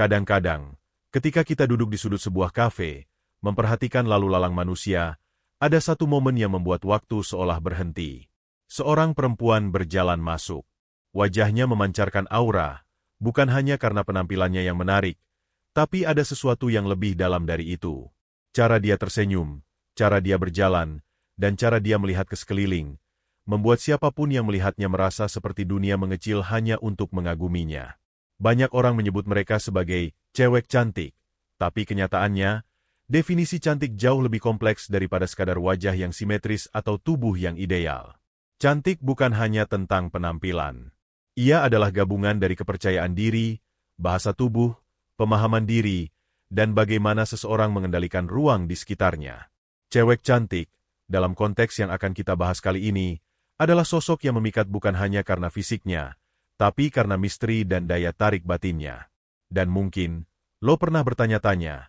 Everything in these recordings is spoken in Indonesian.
Kadang-kadang, ketika kita duduk di sudut sebuah kafe, memperhatikan lalu lalang manusia, ada satu momen yang membuat waktu seolah berhenti. Seorang perempuan berjalan masuk. Wajahnya memancarkan aura, bukan hanya karena penampilannya yang menarik, tapi ada sesuatu yang lebih dalam dari itu. Cara dia tersenyum, cara dia berjalan, dan cara dia melihat ke sekeliling, membuat siapapun yang melihatnya merasa seperti dunia mengecil hanya untuk mengaguminya. Banyak orang menyebut mereka sebagai cewek cantik, tapi kenyataannya, definisi cantik jauh lebih kompleks daripada sekadar wajah yang simetris atau tubuh yang ideal. Cantik bukan hanya tentang penampilan. Ia adalah gabungan dari kepercayaan diri, bahasa tubuh, pemahaman diri, dan bagaimana seseorang mengendalikan ruang di sekitarnya. Cewek cantik, dalam konteks yang akan kita bahas kali ini, adalah sosok yang memikat bukan hanya karena fisiknya, tapi karena misteri dan daya tarik batinnya. Dan mungkin, lo pernah bertanya-tanya,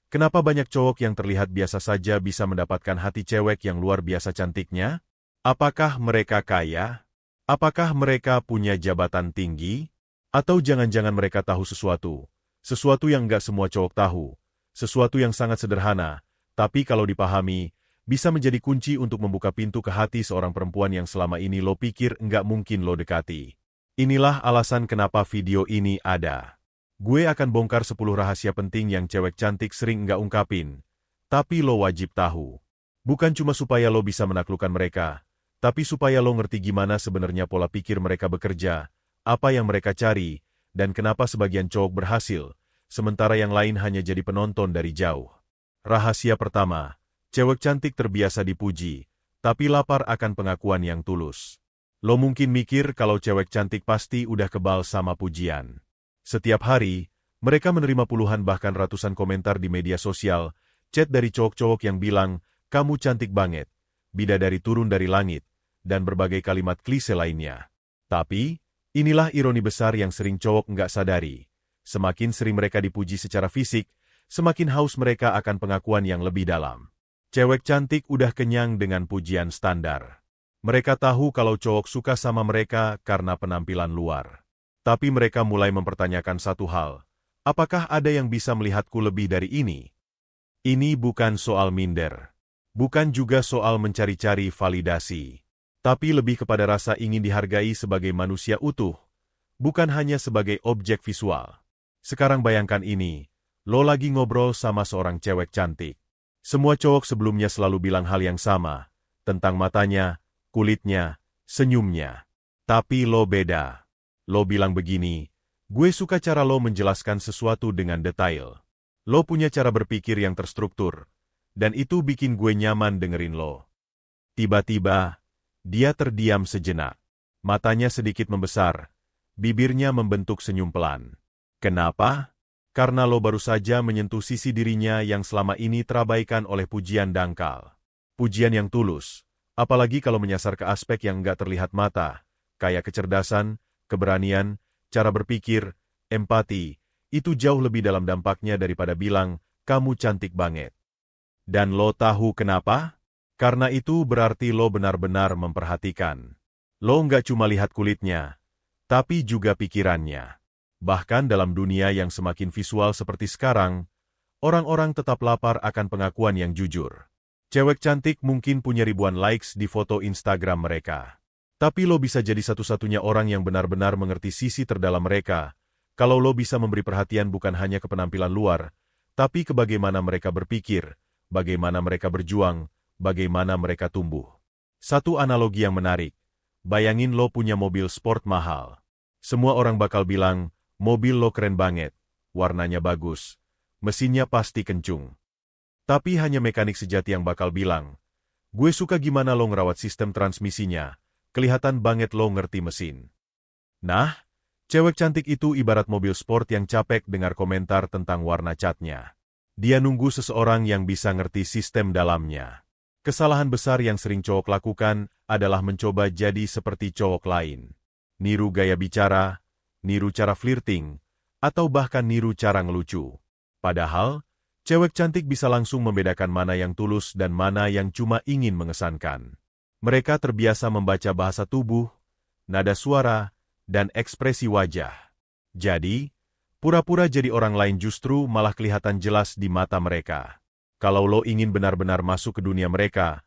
kenapa banyak cowok yang terlihat biasa saja bisa mendapatkan hati cewek yang luar biasa cantiknya? Apakah mereka kaya? Apakah mereka punya jabatan tinggi? Atau jangan-jangan mereka tahu sesuatu yang nggak semua cowok tahu, sesuatu yang sangat sederhana, tapi kalau dipahami, bisa menjadi kunci untuk membuka pintu ke hati seorang perempuan yang selama ini lo pikir nggak mungkin lo dekati. Inilah alasan kenapa video ini ada. Gue akan bongkar 10 rahasia penting yang cewek cantik sering nggak ungkapin, tapi lo wajib tahu. Bukan cuma supaya lo bisa menaklukkan mereka, tapi supaya lo ngerti gimana sebenarnya pola pikir mereka bekerja, apa yang mereka cari, dan kenapa sebagian cowok berhasil, sementara yang lain hanya jadi penonton dari jauh. Rahasia pertama, cewek cantik terbiasa dipuji, tapi lapar akan pengakuan yang tulus. Lo mungkin mikir kalau cewek cantik pasti udah kebal sama pujian. Setiap hari, mereka menerima puluhan bahkan ratusan komentar di media sosial, chat dari cowok-cowok yang bilang, kamu cantik banget, bidadari turun dari langit, dan berbagai kalimat klise lainnya. Tapi, inilah ironi besar yang sering cowok nggak sadari. Semakin sering mereka dipuji secara fisik, semakin haus mereka akan pengakuan yang lebih dalam. Cewek cantik udah kenyang dengan pujian standar. Mereka tahu kalau cowok suka sama mereka karena penampilan luar. Tapi mereka mulai mempertanyakan satu hal. Apakah ada yang bisa melihatku lebih dari ini? Ini bukan soal minder. Bukan juga soal mencari-cari validasi. Tapi lebih kepada rasa ingin dihargai sebagai manusia utuh, bukan hanya sebagai objek visual. Sekarang bayangkan ini, lo lagi ngobrol sama seorang cewek cantik. Semua cowok sebelumnya selalu bilang hal yang sama, tentang matanya, kulitnya, senyumnya. Tapi lo beda. Lo bilang begini, gue suka cara lo menjelaskan sesuatu dengan detail. Lo punya cara berpikir yang terstruktur, dan itu bikin gue nyaman dengerin lo. Tiba-tiba, dia terdiam sejenak. Matanya sedikit membesar, bibirnya membentuk senyum pelan. Kenapa? Karena lo baru saja menyentuh sisi dirinya yang selama ini terabaikan oleh pujian dangkal. Pujian yang tulus, apalagi kalau menyasar ke aspek yang nggak terlihat mata, kayak kecerdasan, keberanian, cara berpikir, empati, itu jauh lebih dalam dampaknya daripada bilang, kamu cantik banget. Dan lo tahu kenapa? Karena itu berarti lo benar-benar memperhatikan. Lo nggak cuma lihat kulitnya, tapi juga pikirannya. Bahkan dalam dunia yang semakin visual seperti sekarang, orang-orang tetap lapar akan pengakuan yang jujur. Cewek cantik mungkin punya ribuan likes di foto Instagram mereka. Tapi lo bisa jadi satu-satunya orang yang benar-benar mengerti sisi terdalam mereka, kalau lo bisa memberi perhatian bukan hanya ke penampilan luar, tapi ke bagaimana mereka berpikir, bagaimana mereka berjuang, bagaimana mereka tumbuh. Satu analogi yang menarik, bayangin lo punya mobil sport mahal. Semua orang bakal bilang, mobil lo keren banget, warnanya bagus, mesinnya pasti kencung. Tapi hanya mekanik sejati yang bakal bilang, gue suka gimana lo ngerawat sistem transmisinya, kelihatan banget lo ngerti mesin. Nah, cewek cantik itu ibarat mobil sport yang capek dengar komentar tentang warna catnya. Dia nunggu seseorang yang bisa ngerti sistem dalamnya. Kesalahan besar yang sering cowok lakukan adalah mencoba jadi seperti cowok lain. Niru gaya bicara, niru cara flirting, atau bahkan niru cara ngelucu. Padahal, cewek cantik bisa langsung membedakan mana yang tulus dan mana yang cuma ingin mengesankan. Mereka terbiasa membaca bahasa tubuh, nada suara, dan ekspresi wajah. Jadi, Pura-pura jadi orang lain justru malah kelihatan jelas di mata mereka. Kalau lo ingin benar-benar masuk ke dunia mereka,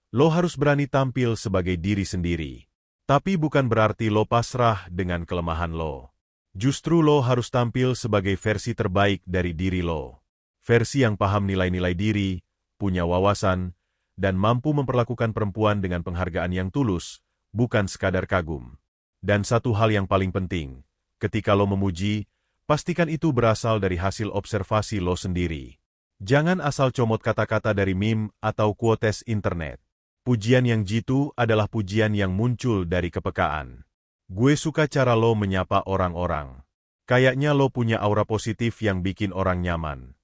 lo harus berani tampil sebagai diri sendiri. Tapi bukan berarti lo pasrah dengan kelemahan lo. Justru lo harus tampil sebagai versi terbaik dari diri lo. Versi yang paham nilai-nilai diri, punya wawasan, dan mampu memperlakukan perempuan dengan penghargaan yang tulus, bukan sekadar kagum. Dan satu hal yang paling penting, ketika lo memuji, pastikan itu berasal dari hasil observasi lo sendiri. Jangan asal comot kata-kata dari meme atau quotes internet. Pujian yang jitu adalah pujian yang muncul dari kepekaan. Gue suka cara lo menyapa orang-orang. Kayaknya lo punya aura positif yang bikin orang nyaman.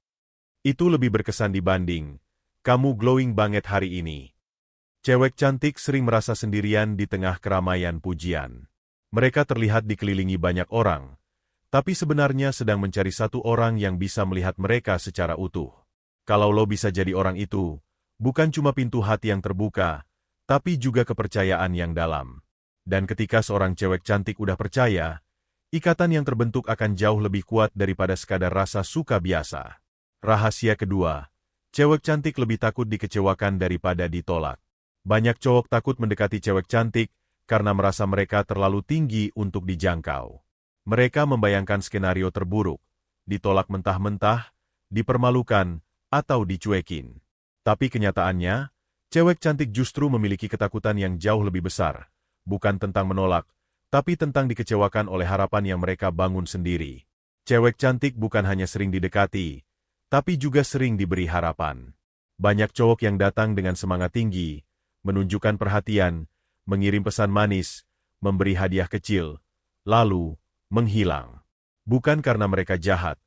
Itu lebih berkesan dibanding, kamu glowing banget hari ini. Cewek cantik sering merasa sendirian di tengah keramaian pujian. Mereka terlihat dikelilingi banyak orang, tapi sebenarnya sedang mencari satu orang yang bisa melihat mereka secara utuh. Kalau lo bisa jadi orang itu, bukan cuma pintu hati yang terbuka, tapi juga kepercayaan yang dalam. Dan ketika seorang cewek cantik udah percaya, ikatan yang terbentuk akan jauh lebih kuat daripada sekadar rasa suka biasa. Rahasia kedua, cewek cantik lebih takut dikecewakan daripada ditolak. Banyak cowok takut mendekati cewek cantik karena merasa mereka terlalu tinggi untuk dijangkau. Mereka membayangkan skenario terburuk, ditolak mentah-mentah, dipermalukan, atau dicuekin. Tapi kenyataannya, cewek cantik justru memiliki ketakutan yang jauh lebih besar. Bukan tentang menolak, tapi tentang dikecewakan oleh harapan yang mereka bangun sendiri. Cewek cantik bukan hanya sering didekati, tapi juga sering diberi harapan. Banyak cowok yang datang dengan semangat tinggi, menunjukkan perhatian, mengirim pesan manis, memberi hadiah kecil, lalu menghilang. Bukan karena mereka jahat,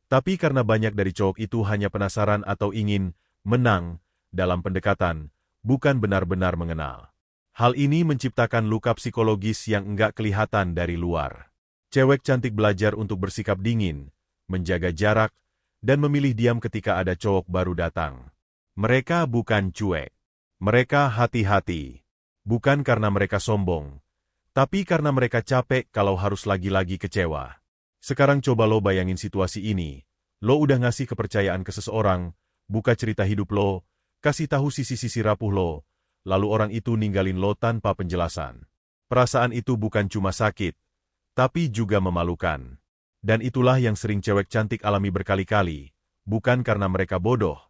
tapi karena banyak dari cowok itu hanya penasaran atau ingin menang dalam pendekatan, bukan benar-benar mengenal. Hal ini menciptakan luka psikologis yang enggak kelihatan dari luar. Cewek cantik belajar untuk bersikap dingin, menjaga jarak, dan memilih diam ketika ada cowok baru datang. Mereka bukan cuek. Mereka hati-hati. Bukan karena mereka sombong, tapi karena mereka capek kalau harus lagi-lagi kecewa. Sekarang coba lo bayangin situasi ini. Lo udah ngasih kepercayaan ke seseorang, buka cerita hidup lo, kasih tahu sisi-sisi rapuh lo, lalu orang itu ninggalin lo tanpa penjelasan. Perasaan itu bukan cuma sakit, tapi juga memalukan. Dan itulah yang sering cewek cantik alami berkali-kali, bukan karena mereka bodoh,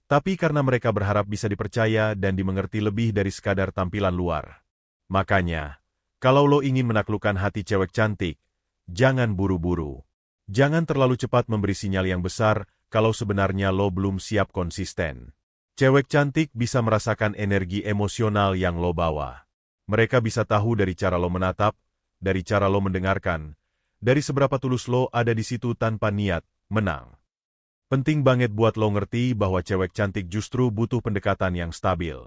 tapi karena mereka berharap bisa dipercaya dan dimengerti lebih dari sekadar tampilan luar. Makanya, kalau lo ingin menaklukkan hati cewek cantik, jangan buru-buru. Jangan terlalu cepat memberi sinyal yang besar kalau sebenarnya lo belum siap konsisten. Cewek cantik bisa merasakan energi emosional yang lo bawa. Mereka bisa tahu dari cara lo menatap, dari cara lo mendengarkan, dari seberapa tulus lo ada di situ tanpa niat menang. Penting banget buat lo ngerti bahwa cewek cantik justru butuh pendekatan yang stabil.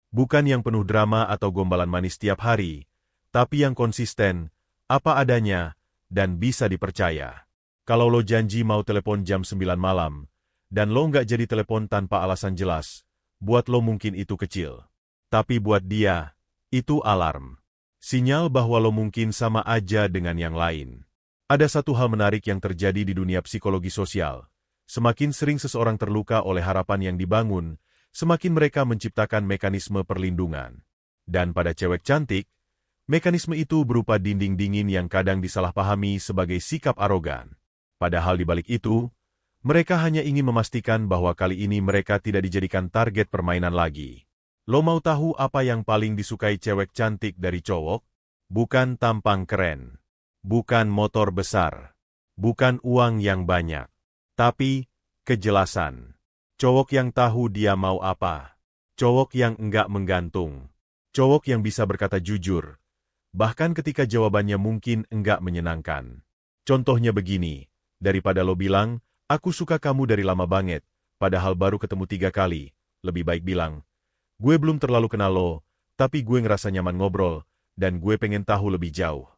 Bukan yang penuh drama atau gombalan manis tiap hari, tapi yang konsisten, apa adanya, dan bisa dipercaya. Kalau lo janji mau telepon jam 9 malam, dan lo nggak jadi telepon tanpa alasan jelas, buat lo mungkin itu kecil. Tapi buat dia, itu alarm. Sinyal bahwa lo mungkin sama aja dengan yang lain. Ada satu hal menarik yang terjadi di dunia psikologi sosial. Semakin sering seseorang terluka oleh harapan yang dibangun, semakin mereka menciptakan mekanisme perlindungan. Dan pada cewek cantik, mekanisme itu berupa dinding dingin yang kadang disalahpahami sebagai sikap arogan. Padahal di balik itu, mereka hanya ingin memastikan bahwa kali ini mereka tidak dijadikan target permainan lagi. Lo mau tahu apa yang paling disukai cewek cantik dari cowok? Bukan tampang keren. Bukan motor besar. Bukan uang yang banyak. Tapi, kejelasan. Cowok yang tahu dia mau apa. Cowok yang enggak menggantung. Cowok yang bisa berkata jujur. Bahkan ketika jawabannya mungkin enggak menyenangkan. Contohnya begini. Daripada lo bilang, aku suka kamu dari lama banget, padahal baru ketemu 3 kali, lebih baik bilang, gue belum terlalu kenal lo, tapi gue ngerasa nyaman ngobrol, dan gue pengen tahu lebih jauh.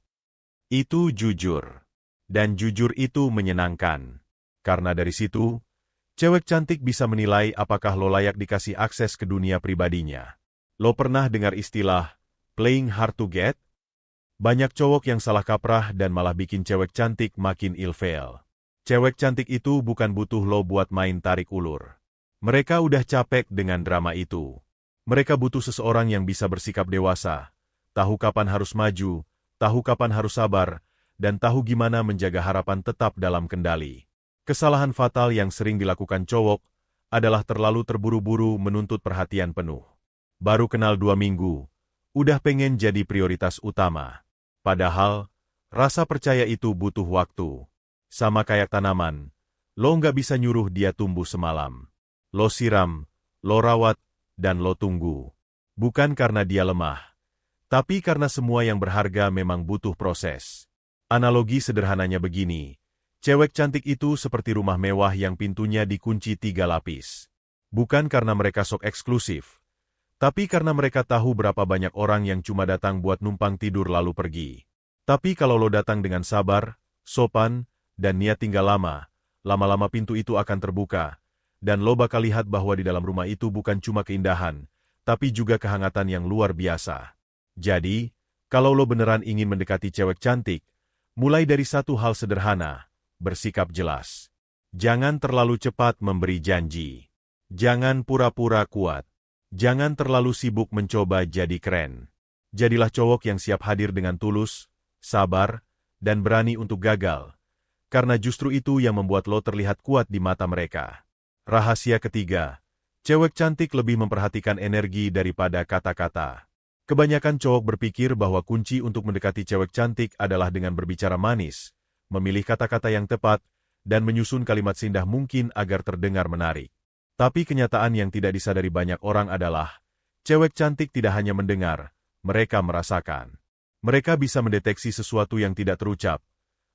Itu jujur. Dan jujur itu menyenangkan. Karena dari situ, cewek cantik bisa menilai apakah lo layak dikasih akses ke dunia pribadinya. Lo pernah dengar istilah, playing hard to get? Banyak cowok yang salah kaprah dan malah bikin cewek cantik makin ilfeel. Cewek cantik itu bukan butuh lo buat main tarik ulur. Mereka udah capek dengan drama itu. Mereka butuh seseorang yang bisa bersikap dewasa, tahu kapan harus maju, tahu kapan harus sabar, dan tahu gimana menjaga harapan tetap dalam kendali. Kesalahan fatal yang sering dilakukan cowok adalah terlalu terburu-buru menuntut perhatian penuh. Baru kenal 2 minggu, udah pengen jadi prioritas utama. Padahal, rasa percaya itu butuh waktu. Sama kayak tanaman, lo nggak bisa nyuruh dia tumbuh semalam. Lo siram, lo rawat, dan lo tunggu. Bukan karena dia lemah, tapi karena semua yang berharga memang butuh proses. Analogi sederhananya begini, cewek cantik itu seperti rumah mewah yang pintunya dikunci 3 lapis. Bukan karena mereka sok eksklusif, tapi karena mereka tahu berapa banyak orang yang cuma datang buat numpang tidur lalu pergi. Tapi kalau lo datang dengan sabar, sopan, dan niat tinggal lama-lama pintu itu akan terbuka, dan lo bakal lihat bahwa di dalam rumah itu bukan cuma keindahan, tapi juga kehangatan yang luar biasa. Jadi, kalau lo beneran ingin mendekati cewek cantik, mulai dari satu hal sederhana, bersikap jelas. Jangan terlalu cepat memberi janji. Jangan pura-pura kuat. Jangan terlalu sibuk mencoba jadi keren. Jadilah cowok yang siap hadir dengan tulus, sabar, dan berani untuk gagal. Karena justru itu yang membuat lo terlihat kuat di mata mereka. Rahasia ketiga, cewek cantik lebih memperhatikan energi daripada kata-kata. Kebanyakan cowok berpikir bahwa kunci untuk mendekati cewek cantik adalah dengan berbicara manis, memilih kata-kata yang tepat, dan menyusun kalimat seindah mungkin agar terdengar menarik. Tapi kenyataan yang tidak disadari banyak orang adalah, cewek cantik tidak hanya mendengar, mereka merasakan. Mereka bisa mendeteksi sesuatu yang tidak terucap,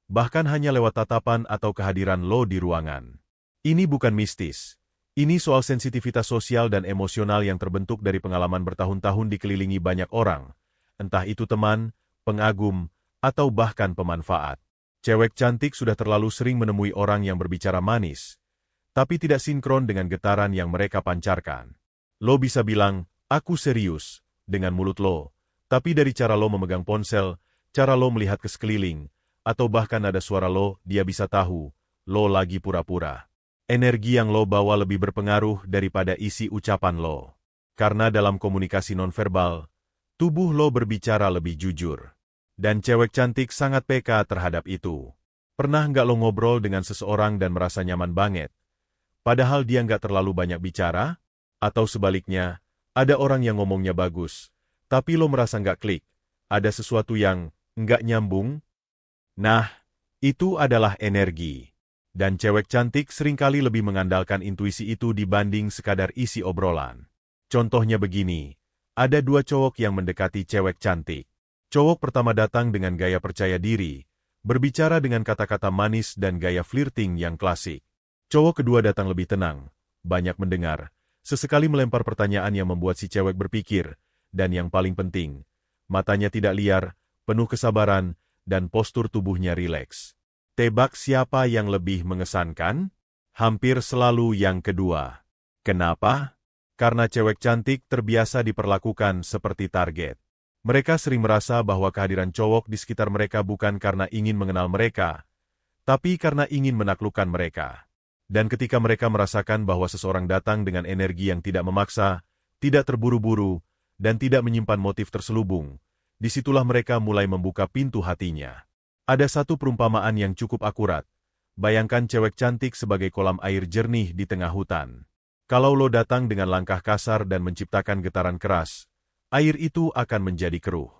bahkan hanya lewat tatapan atau kehadiran lo di ruangan. Ini bukan mistis. Ini soal sensitivitas sosial dan emosional yang terbentuk dari pengalaman bertahun-tahun dikelilingi banyak orang, entah itu teman, pengagum, atau bahkan pemanfaat. Cewek cantik sudah terlalu sering menemui orang yang berbicara manis, tapi tidak sinkron dengan getaran yang mereka pancarkan. Lo bisa bilang, aku serius, dengan mulut lo, tapi dari cara lo memegang ponsel, cara lo melihat ke sekeliling, atau bahkan ada suara lo, dia bisa tahu, lo lagi pura-pura. Energi yang lo bawa lebih berpengaruh daripada isi ucapan lo. Karena dalam komunikasi nonverbal, tubuh lo berbicara lebih jujur. Dan cewek cantik sangat peka terhadap itu. Pernah nggak lo ngobrol dengan seseorang dan merasa nyaman banget? Padahal dia nggak terlalu banyak bicara? Atau sebaliknya, ada orang yang ngomongnya bagus, tapi lo merasa nggak klik, ada sesuatu yang nggak nyambung? Nah, itu adalah energi. Dan cewek cantik seringkali lebih mengandalkan intuisi itu dibanding sekadar isi obrolan. Contohnya begini, ada 2 cowok yang mendekati cewek cantik. Cowok pertama datang dengan gaya percaya diri, berbicara dengan kata-kata manis dan gaya flirting yang klasik. Cowok kedua datang lebih tenang, banyak mendengar, sesekali melempar pertanyaan yang membuat si cewek berpikir, dan yang paling penting, matanya tidak liar, penuh kesabaran, dan postur tubuhnya rileks. Tebak siapa yang lebih mengesankan? Hampir selalu yang kedua. Kenapa? Karena cewek cantik terbiasa diperlakukan seperti target. Mereka sering merasa bahwa kehadiran cowok di sekitar mereka bukan karena ingin mengenal mereka, tapi karena ingin menaklukkan mereka. Dan ketika mereka merasakan bahwa seseorang datang dengan energi yang tidak memaksa, tidak terburu-buru, dan tidak menyimpan motif terselubung, disitulah mereka mulai membuka pintu hatinya. Ada satu perumpamaan yang cukup akurat. Bayangkan cewek cantik sebagai kolam air jernih di tengah hutan. Kalau lo datang dengan langkah kasar dan menciptakan getaran keras, air itu akan menjadi keruh.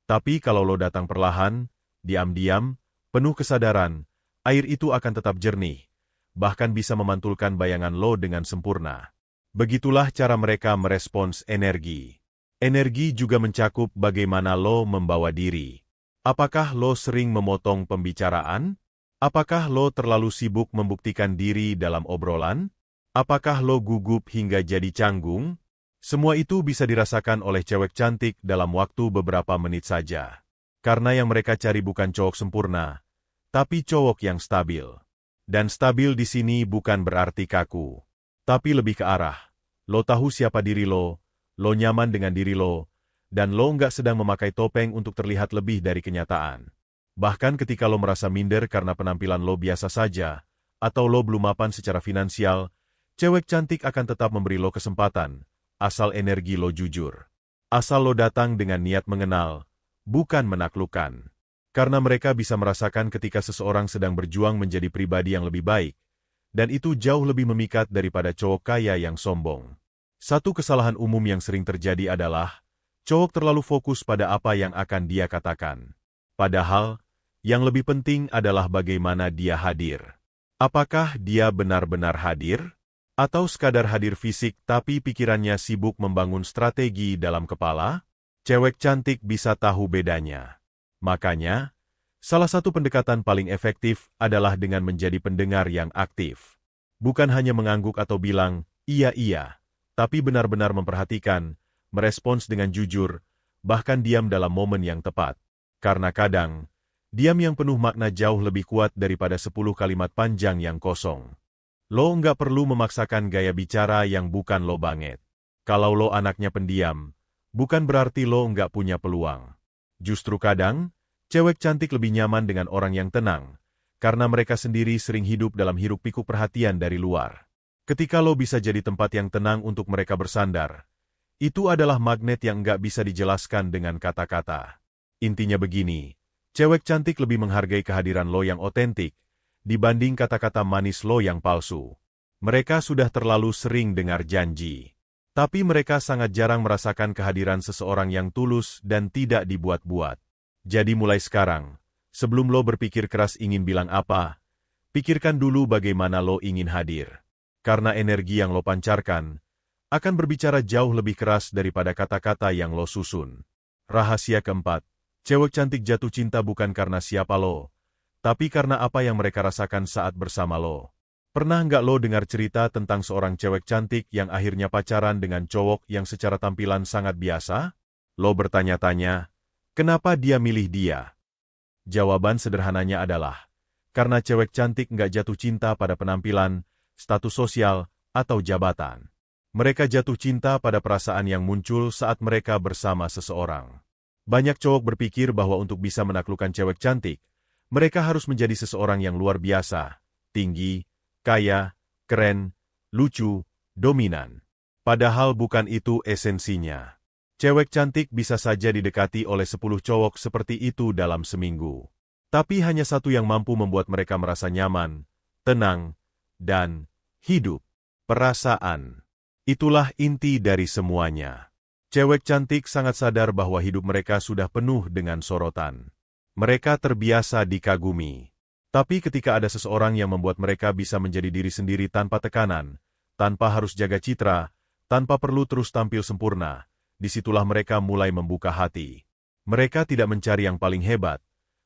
Tapi kalau lo datang perlahan, diam-diam, penuh kesadaran, air itu akan tetap jernih, bahkan bisa memantulkan bayangan lo dengan sempurna. Begitulah cara mereka merespons energi. Energi juga mencakup bagaimana lo membawa diri. Apakah lo sering memotong pembicaraan? Apakah lo terlalu sibuk membuktikan diri dalam obrolan? Apakah lo gugup hingga jadi canggung? Semua itu bisa dirasakan oleh cewek cantik dalam waktu beberapa menit saja. Karena yang mereka cari bukan cowok sempurna, tapi cowok yang stabil. Dan stabil di sini bukan berarti kaku, tapi lebih ke arah. Lo tahu siapa diri lo nyaman dengan diri lo, dan lo nggak sedang memakai topeng untuk terlihat lebih dari kenyataan. Bahkan ketika lo merasa minder karena penampilan lo biasa saja, atau lo belum mapan secara finansial, cewek cantik akan tetap memberi lo kesempatan, asal energi lo jujur. Asal lo datang dengan niat mengenal, bukan menaklukkan. Karena mereka bisa merasakan ketika seseorang sedang berjuang menjadi pribadi yang lebih baik, dan itu jauh lebih memikat daripada cowok kaya yang sombong. Satu kesalahan umum yang sering terjadi adalah, cowok terlalu fokus pada apa yang akan dia katakan. Padahal, yang lebih penting adalah bagaimana dia hadir. Apakah dia benar-benar hadir? Atau sekadar hadir fisik tapi pikirannya sibuk membangun strategi dalam kepala? Cewek cantik bisa tahu bedanya. Makanya, salah satu pendekatan paling efektif adalah dengan menjadi pendengar yang aktif. Bukan hanya mengangguk atau bilang, iya, tapi benar-benar memperhatikan, merespons dengan jujur, bahkan diam dalam momen yang tepat. Karena kadang, diam yang penuh makna jauh lebih kuat daripada 10 kalimat panjang yang kosong. Lo nggak perlu memaksakan gaya bicara yang bukan lo banget. Kalau lo anaknya pendiam, bukan berarti lo nggak punya peluang. Justru kadang, cewek cantik lebih nyaman dengan orang yang tenang, karena mereka sendiri sering hidup dalam hiruk-pikuk perhatian dari luar. Ketika lo bisa jadi tempat yang tenang untuk mereka bersandar, itu adalah magnet yang nggak bisa dijelaskan dengan kata-kata. Intinya begini, cewek cantik lebih menghargai kehadiran lo yang otentik, dibanding kata-kata manis lo yang palsu. Mereka sudah terlalu sering dengar janji. Tapi mereka sangat jarang merasakan kehadiran seseorang yang tulus dan tidak dibuat-buat. Jadi mulai sekarang, sebelum lo berpikir keras ingin bilang apa, pikirkan dulu bagaimana lo ingin hadir. Karena energi yang lo pancarkan akan berbicara jauh lebih keras daripada kata-kata yang lo susun. Rahasia keempat, cewek cantik jatuh cinta bukan karena siapa lo, tapi karena apa yang mereka rasakan saat bersama lo. Pernah nggak lo dengar cerita tentang seorang cewek cantik yang akhirnya pacaran dengan cowok yang secara tampilan sangat biasa? Lo bertanya-tanya, kenapa dia milih dia? Jawaban sederhananya adalah, karena cewek cantik nggak jatuh cinta pada penampilan, status sosial, atau jabatan. Mereka jatuh cinta pada perasaan yang muncul saat mereka bersama seseorang. Banyak cowok berpikir bahwa untuk bisa menaklukkan cewek cantik, mereka harus menjadi seseorang yang luar biasa, tinggi, kaya, keren, lucu, dominan. Padahal bukan itu esensinya. Cewek cantik bisa saja didekati oleh 10 cowok seperti itu dalam seminggu. Tapi hanya satu yang mampu membuat mereka merasa nyaman, tenang, dan hidup. Perasaan. Itulah inti dari semuanya. Cewek cantik sangat sadar bahwa hidup mereka sudah penuh dengan sorotan. Mereka terbiasa dikagumi. Tapi ketika ada seseorang yang membuat mereka bisa menjadi diri sendiri tanpa tekanan, tanpa harus jaga citra, tanpa perlu terus tampil sempurna, disitulah mereka mulai membuka hati. Mereka tidak mencari yang paling hebat,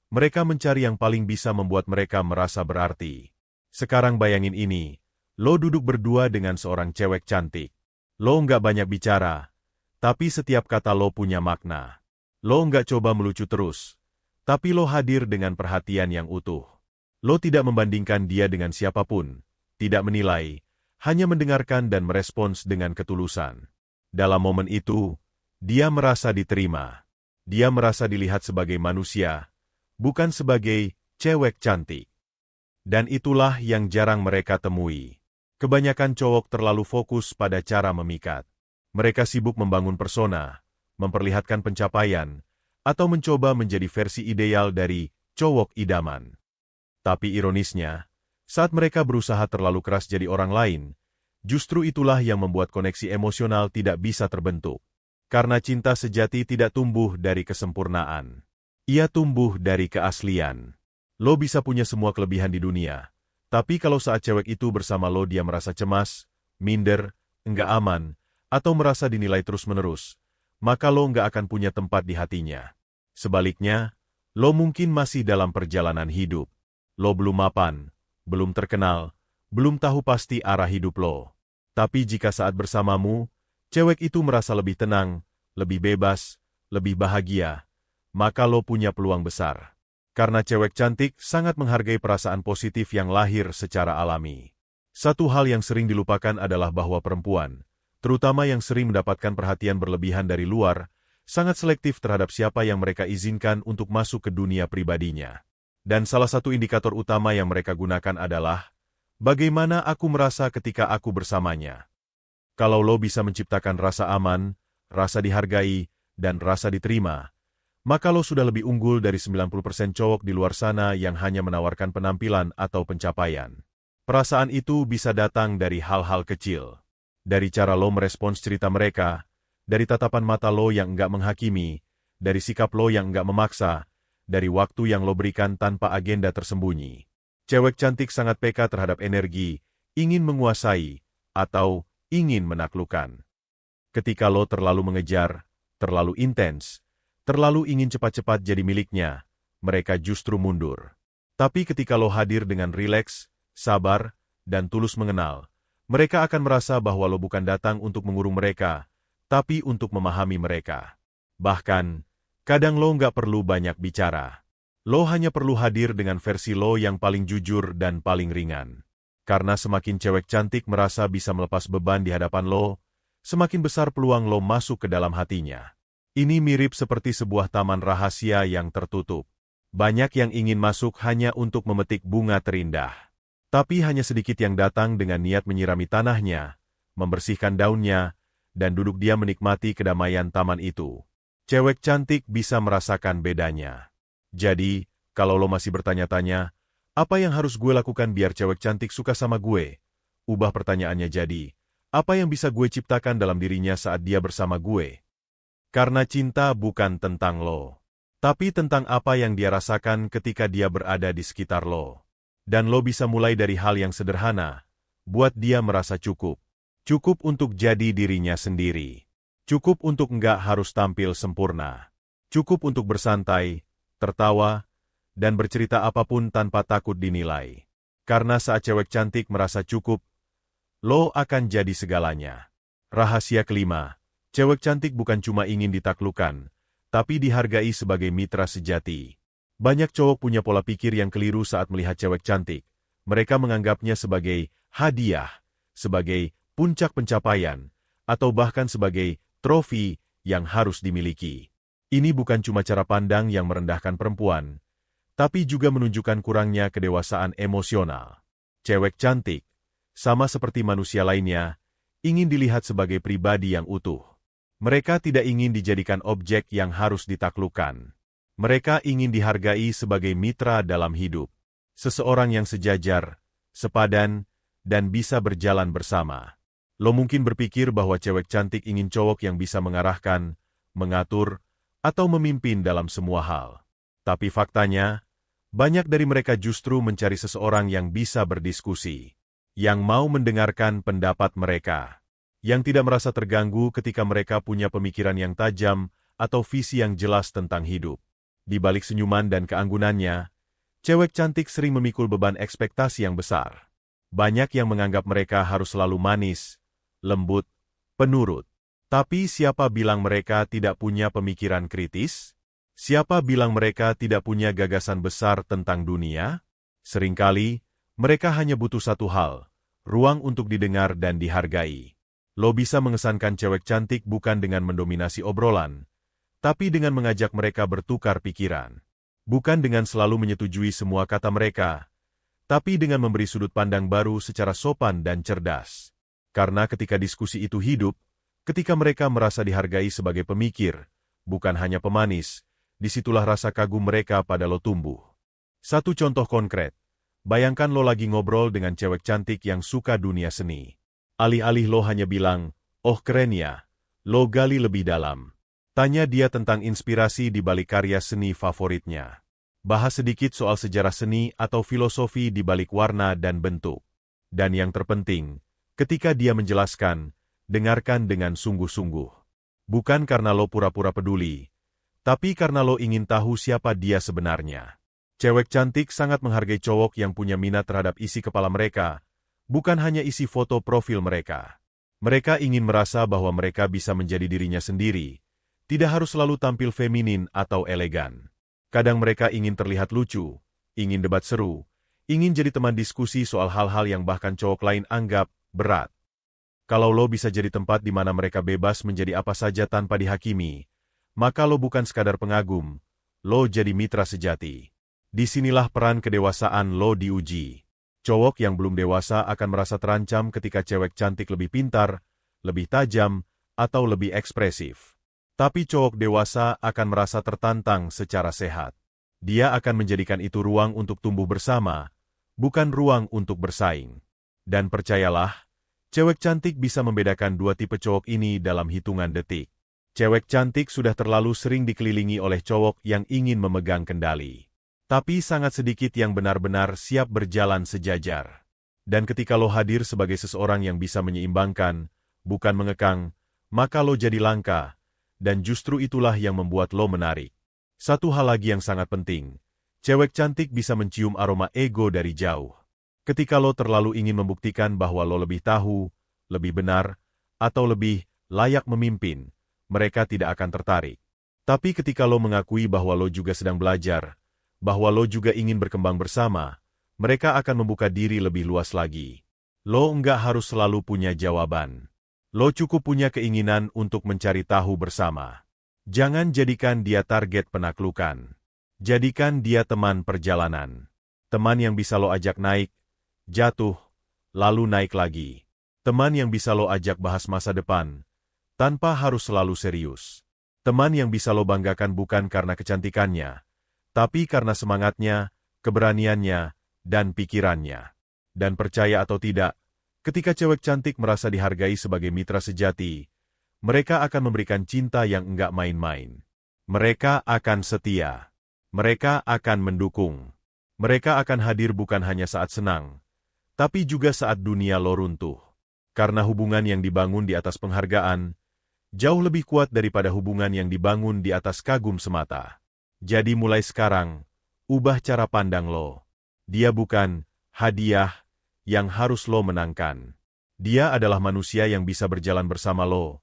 mereka mencari yang paling bisa membuat mereka merasa berarti. Sekarang bayangin ini, lo duduk berdua dengan seorang cewek cantik. Lo nggak banyak bicara, tapi setiap kata lo punya makna. Lo nggak coba melucu terus, tapi lo hadir dengan perhatian yang utuh. Lo tidak membandingkan dia dengan siapapun, tidak menilai, hanya mendengarkan dan merespons dengan ketulusan. Dalam momen itu, dia merasa diterima. Dia merasa dilihat sebagai manusia, bukan sebagai cewek cantik. Dan itulah yang jarang mereka temui. Kebanyakan cowok terlalu fokus pada cara memikat. Mereka sibuk membangun persona, memperlihatkan pencapaian, atau mencoba menjadi versi ideal dari cowok idaman. Tapi ironisnya, saat mereka berusaha terlalu keras jadi orang lain, justru itulah yang membuat koneksi emosional tidak bisa terbentuk. Karena cinta sejati tidak tumbuh dari kesempurnaan. Ia tumbuh dari keaslian. Lo bisa punya semua kelebihan di dunia, tapi kalau saat cewek itu bersama lo dia merasa cemas, minder, enggak aman, atau merasa dinilai terus-menerus, maka lo nggak akan punya tempat di hatinya. Sebaliknya, lo mungkin masih dalam perjalanan hidup. Lo belum mapan, belum terkenal, belum tahu pasti arah hidup lo. Tapi jika saat bersamamu, cewek itu merasa lebih tenang, lebih bebas, lebih bahagia, maka lo punya peluang besar. Karena cewek cantik sangat menghargai perasaan positif yang lahir secara alami. Satu hal yang sering dilupakan adalah bahwa perempuan, terutama yang sering mendapatkan perhatian berlebihan dari luar, sangat selektif terhadap siapa yang mereka izinkan untuk masuk ke dunia pribadinya. Dan salah satu indikator utama yang mereka gunakan adalah, Bagaimana aku merasa ketika aku bersamanya? Kalau lo bisa menciptakan rasa aman, rasa dihargai, dan rasa diterima, maka lo sudah lebih unggul dari 90% cowok di luar sana yang hanya menawarkan penampilan atau pencapaian. Perasaan itu bisa datang dari hal-hal kecil. Dari cara lo merespons cerita mereka, dari tatapan mata lo yang enggak menghakimi, dari sikap lo yang enggak memaksa, dari waktu yang lo berikan tanpa agenda tersembunyi. Cewek cantik sangat peka terhadap energi, ingin menguasai, atau ingin menaklukkan. Ketika lo terlalu mengejar, terlalu intens, terlalu ingin cepat-cepat jadi miliknya, mereka justru mundur. Tapi ketika lo hadir dengan rileks, sabar, dan tulus mengenal, mereka akan merasa bahwa lo bukan datang untuk mengurung mereka, tapi untuk memahami mereka. Bahkan, kadang lo nggak perlu banyak bicara. Lo hanya perlu hadir dengan versi lo yang paling jujur dan paling ringan. Karena semakin cewek cantik merasa bisa melepas beban di hadapan lo, semakin besar peluang lo masuk ke dalam hatinya. Ini mirip seperti sebuah taman rahasia yang tertutup. Banyak yang ingin masuk hanya untuk memetik bunga terindah. Tapi hanya sedikit yang datang dengan niat menyirami tanahnya, membersihkan daunnya, dan duduk diam menikmati kedamaian taman itu. Cewek cantik bisa merasakan bedanya. Jadi, kalau lo masih bertanya-tanya, apa yang harus gue lakukan biar cewek cantik suka sama gue? Ubah pertanyaannya jadi, apa yang bisa gue ciptakan dalam dirinya saat dia bersama gue? Karena cinta bukan tentang lo, tapi tentang apa yang dia rasakan ketika dia berada di sekitar lo. Dan lo bisa mulai dari hal yang sederhana, buat dia merasa cukup. Cukup untuk jadi dirinya sendiri. Cukup untuk nggak harus tampil sempurna. Cukup untuk bersantai, tertawa, dan bercerita apapun tanpa takut dinilai. Karena saat cewek cantik merasa cukup, lo akan jadi segalanya. Rahasia kelima, cewek cantik bukan cuma ingin ditaklukkan, tapi dihargai sebagai mitra sejati. Banyak cowok punya pola pikir yang keliru saat melihat cewek cantik. Mereka menganggapnya sebagai hadiah, sebagai puncak pencapaian, atau bahkan sebagai trofi yang harus dimiliki. Ini bukan cuma cara pandang yang merendahkan perempuan, tapi juga menunjukkan kurangnya kedewasaan emosional. Cewek cantik, sama seperti manusia lainnya, ingin dilihat sebagai pribadi yang utuh. Mereka tidak ingin dijadikan objek yang harus ditaklukkan. Mereka ingin dihargai sebagai mitra dalam hidup. Seseorang yang sejajar, sepadan, dan bisa berjalan bersama. Lo mungkin berpikir bahwa cewek cantik ingin cowok yang bisa mengarahkan, mengatur, atau memimpin dalam semua hal. Tapi faktanya, banyak dari mereka justru mencari seseorang yang bisa berdiskusi, yang mau mendengarkan pendapat mereka, yang tidak merasa terganggu ketika mereka punya pemikiran yang tajam atau visi yang jelas tentang hidup. Di balik senyuman dan keanggunannya, cewek cantik sering memikul beban ekspektasi yang besar. Banyak yang menganggap mereka harus selalu manis, lembut, penurut. Tapi siapa bilang mereka tidak punya pemikiran kritis? Siapa bilang mereka tidak punya gagasan besar tentang dunia? Seringkali, mereka hanya butuh satu hal, ruang untuk didengar dan dihargai. Lo bisa mengesankan cewek cantik bukan dengan mendominasi obrolan, tapi dengan mengajak mereka bertukar pikiran. Bukan dengan selalu menyetujui semua kata mereka, tapi dengan memberi sudut pandang baru secara sopan dan cerdas. Karena ketika diskusi itu hidup, ketika mereka merasa dihargai sebagai pemikir, bukan hanya pemanis, disitulah rasa kagum mereka pada lo tumbuh. Satu contoh konkret, bayangkan lo lagi ngobrol dengan cewek cantik yang suka dunia seni. Alih-alih lo hanya bilang, oh keren ya, lo gali lebih dalam. Tanya dia tentang inspirasi di balik karya seni favoritnya. Bahas sedikit soal sejarah seni atau filosofi di balik warna dan bentuk. Dan yang terpenting, ketika dia menjelaskan, dengarkan dengan sungguh-sungguh. Bukan karena lo pura-pura peduli, tapi karena lo ingin tahu siapa dia sebenarnya. Cewek cantik sangat menghargai cowok yang punya minat terhadap isi kepala mereka, bukan hanya isi foto profil mereka. Mereka ingin merasa bahwa mereka bisa menjadi dirinya sendiri, tidak harus selalu tampil feminin atau elegan. Kadang mereka ingin terlihat lucu, ingin debat seru, ingin jadi teman diskusi soal hal-hal yang bahkan cowok lain anggap berat. Kalau lo bisa jadi tempat di mana mereka bebas menjadi apa saja tanpa dihakimi, maka lo bukan sekadar pengagum, lo jadi mitra sejati. Disinilah peran kedewasaan lo diuji. Cowok yang belum dewasa akan merasa terancam ketika cewek cantik lebih pintar, lebih tajam, atau lebih ekspresif. Tapi cowok dewasa akan merasa tertantang secara sehat. Dia akan menjadikan itu ruang untuk tumbuh bersama, bukan ruang untuk bersaing. Dan percayalah, cewek cantik bisa membedakan dua tipe cowok ini dalam hitungan detik. Cewek cantik sudah terlalu sering dikelilingi oleh cowok yang ingin memegang kendali. Tapi sangat sedikit yang benar-benar siap berjalan sejajar. Dan ketika lo hadir sebagai seseorang yang bisa menyeimbangkan, bukan mengekang, maka lo jadi langka, dan justru itulah yang membuat lo menarik. Satu hal lagi yang sangat penting, cewek cantik bisa mencium aroma ego dari jauh. Ketika lo terlalu ingin membuktikan bahwa lo lebih tahu, lebih benar, atau lebih layak memimpin, mereka tidak akan tertarik. Tapi ketika lo mengakui bahwa lo juga sedang belajar, bahwa lo juga ingin berkembang bersama, mereka akan membuka diri lebih luas lagi. Lo enggak harus selalu punya jawaban. Lo cukup punya keinginan untuk mencari tahu bersama. Jangan jadikan dia target penaklukan. Jadikan dia teman perjalanan. Teman yang bisa lo ajak naik, jatuh, lalu naik lagi. Teman yang bisa lo ajak bahas masa depan, tanpa harus selalu serius. Teman yang bisa lo banggakan bukan karena kecantikannya, tapi karena semangatnya, keberaniannya, dan pikirannya. Dan percaya atau tidak, ketika cewek cantik merasa dihargai sebagai mitra sejati, mereka akan memberikan cinta yang enggak main-main. Mereka akan setia. Mereka akan mendukung. Mereka akan hadir bukan hanya saat senang, tapi juga saat dunia lo runtuh. Karena hubungan yang dibangun di atas penghargaan, jauh lebih kuat daripada hubungan yang dibangun di atas kagum semata. Jadi mulai sekarang, ubah cara pandang lo. Dia bukan hadiah yang harus lo menangkan. Dia adalah manusia yang bisa berjalan bersama lo.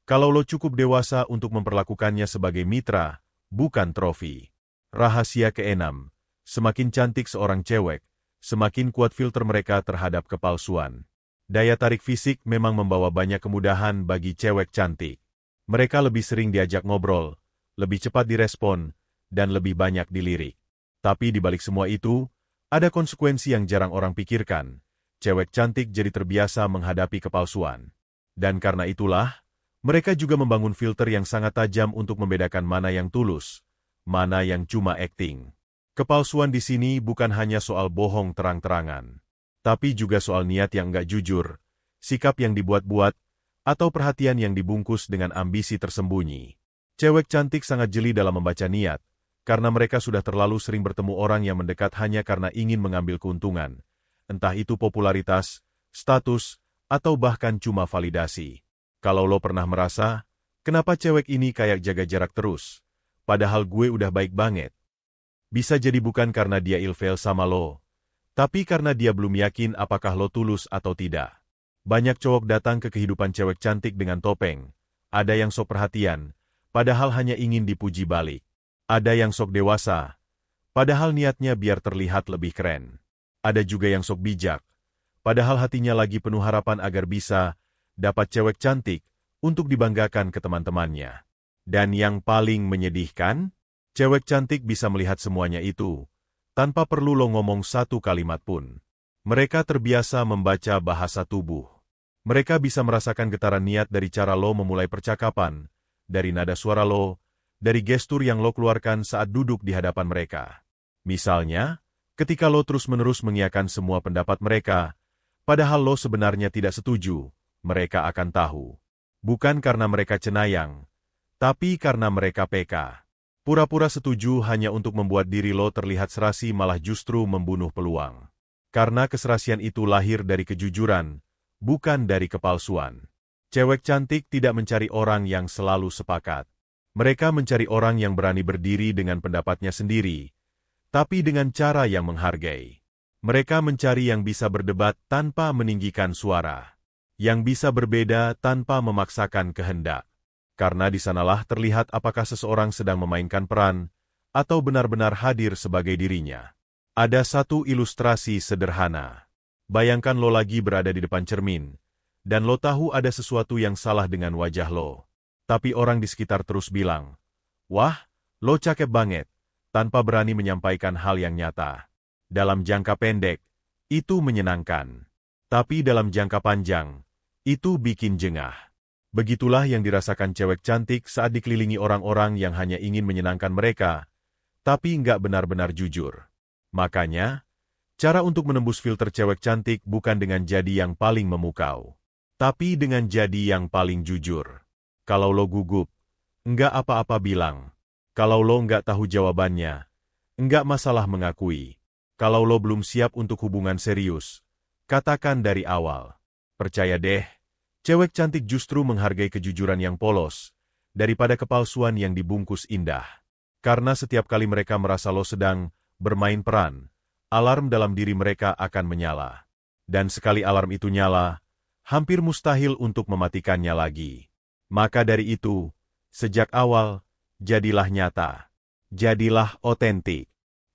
Kalau lo cukup dewasa untuk memperlakukannya sebagai mitra, bukan trofi. Rahasia keenam, semakin cantik seorang cewek, semakin kuat filter mereka terhadap kepalsuan. Daya tarik fisik memang membawa banyak kemudahan bagi cewek cantik. Mereka lebih sering diajak ngobrol, lebih cepat direspon, dan lebih banyak dilirik. Tapi di balik semua itu, ada konsekuensi yang jarang orang pikirkan. Cewek cantik jadi terbiasa menghadapi kepalsuan. Dan karena itulah, mereka juga membangun filter yang sangat tajam untuk membedakan mana yang tulus, mana yang cuma akting. Kepalsuan di sini bukan hanya soal bohong terang-terangan, tapi juga soal niat yang enggak jujur, sikap yang dibuat-buat, atau perhatian yang dibungkus dengan ambisi tersembunyi. Cewek cantik sangat jeli dalam membaca niat, karena mereka sudah terlalu sering bertemu orang yang mendekat hanya karena ingin mengambil keuntungan, entah itu popularitas, status, atau bahkan cuma validasi. Kalau lo pernah merasa, kenapa cewek ini kayak jaga jarak terus, padahal gue udah baik banget? Bisa jadi bukan karena dia ilfeel sama lo, tapi karena dia belum yakin apakah lo tulus atau tidak. Banyak cowok datang ke kehidupan cewek cantik dengan topeng, ada yang sok perhatian, padahal hanya ingin dipuji balik. Ada yang sok dewasa, padahal niatnya biar terlihat lebih keren. Ada juga yang sok bijak, padahal hatinya lagi penuh harapan agar bisa dapat cewek cantik untuk dibanggakan ke teman-temannya. Dan yang paling menyedihkan, cewek cantik bisa melihat semuanya itu, tanpa perlu lo ngomong satu kalimat pun. Mereka terbiasa membaca bahasa tubuh. Mereka bisa merasakan getaran niat dari cara lo memulai percakapan, dari nada suara lo, dari gestur yang lo keluarkan saat duduk di hadapan mereka. Misalnya, ketika lo terus-menerus mengiyakan semua pendapat mereka, padahal lo sebenarnya tidak setuju, mereka akan tahu. Bukan karena mereka cenayang, tapi karena mereka peka. Pura-pura setuju hanya untuk membuat diri lo terlihat serasi malah justru membunuh peluang. Karena keserasian itu lahir dari kejujuran, bukan dari kepalsuan. Cewek cantik tidak mencari orang yang selalu sepakat. Mereka mencari orang yang berani berdiri dengan pendapatnya sendiri, tapi dengan cara yang menghargai. Mereka mencari yang bisa berdebat tanpa meninggikan suara, yang bisa berbeda tanpa memaksakan kehendak. Karena di sanalah terlihat apakah seseorang sedang memainkan peran, atau benar-benar hadir sebagai dirinya. Ada satu ilustrasi sederhana. Bayangkan lo lagi berada di depan cermin, dan lo tahu ada sesuatu yang salah dengan wajah lo. Tapi orang di sekitar terus bilang, "Wah, lo cakep banget," tanpa berani menyampaikan hal yang nyata. Dalam jangka pendek, Itu menyenangkan. Tapi dalam jangka panjang, itu bikin jengah. Begitulah yang dirasakan cewek cantik saat dikelilingi orang-orang yang hanya ingin menyenangkan mereka, tapi nggak benar-benar jujur. Makanya, cara untuk menembus filter cewek cantik bukan dengan jadi yang paling memukau, tapi dengan jadi yang paling jujur. Kalau lo gugup, nggak apa-apa bilang. Kalau lo nggak tahu jawabannya, nggak masalah mengakui. Kalau lo belum siap untuk hubungan serius, katakan dari awal. Percaya deh, cewek cantik justru menghargai kejujuran yang polos, daripada kepalsuan yang dibungkus indah. Karena setiap kali mereka merasa lo sedang bermain peran, alarm dalam diri mereka akan menyala. Dan sekali alarm itu nyala, hampir mustahil untuk mematikannya lagi. Maka dari itu, sejak awal, jadilah nyata. Jadilah otentik.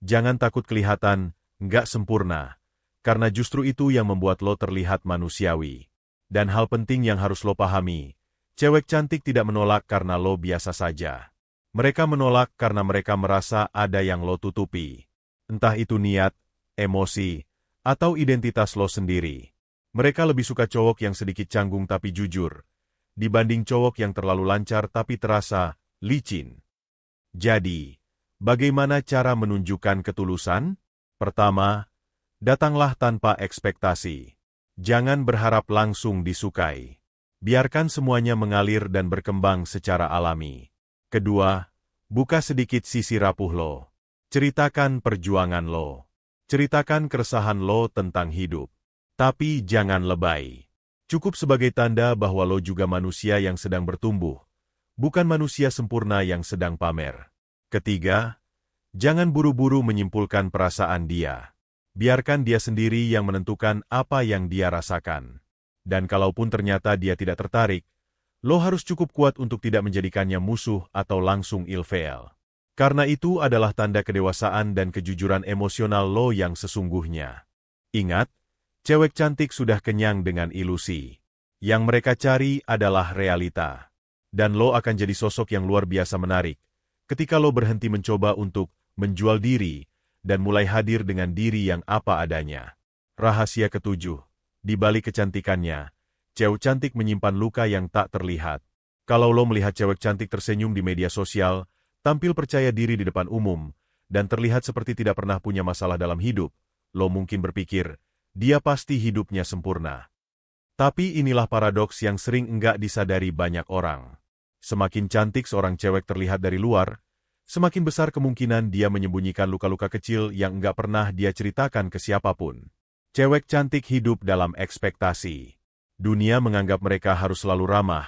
Jangan takut kelihatan nggak sempurna, karena justru itu yang membuat lo terlihat manusiawi. Dan hal penting yang harus lo pahami, cewek cantik tidak menolak karena lo biasa saja. Mereka menolak karena mereka merasa ada yang lo tutupi. Entah itu niat, emosi, atau identitas lo sendiri. Mereka lebih suka cowok yang sedikit canggung tapi jujur, dibanding cowok yang terlalu lancar tapi terasa licin. Jadi, bagaimana cara menunjukkan ketulusan? Pertama, datanglah tanpa ekspektasi. Jangan berharap langsung disukai. Biarkan semuanya mengalir dan berkembang secara alami. Kedua, buka sedikit sisi rapuh lo. Ceritakan perjuangan lo. Ceritakan keresahan lo tentang hidup. Tapi jangan lebay. Cukup sebagai tanda bahwa lo juga manusia yang sedang bertumbuh, bukan manusia sempurna yang sedang pamer. Ketiga, jangan buru-buru menyimpulkan perasaan dia. Biarkan dia sendiri yang menentukan apa yang dia rasakan. Dan kalaupun ternyata dia tidak tertarik, lo harus cukup kuat untuk tidak menjadikannya musuh atau langsung ilfeel. Karena itu adalah tanda kedewasaan dan kejujuran emosional lo yang sesungguhnya. Ingat, cewek cantik sudah kenyang dengan ilusi. Yang mereka cari adalah realita. Dan lo akan jadi sosok yang luar biasa menarik ketika lo berhenti mencoba untuk menjual diri dan mulai hadir dengan diri yang apa adanya. Rahasia ketujuh, di balik kecantikannya, cewek cantik menyimpan luka yang tak terlihat. Kalau lo melihat cewek cantik tersenyum di media sosial, tampil percaya diri di depan umum, dan terlihat seperti tidak pernah punya masalah dalam hidup, lo mungkin berpikir, dia pasti hidupnya sempurna. Tapi inilah paradoks yang sering enggak disadari banyak orang. Semakin cantik seorang cewek terlihat dari luar, semakin besar kemungkinan dia menyembunyikan luka-luka kecil yang enggak pernah dia ceritakan ke siapapun. Cewek cantik hidup dalam ekspektasi. Dunia menganggap mereka harus selalu ramah,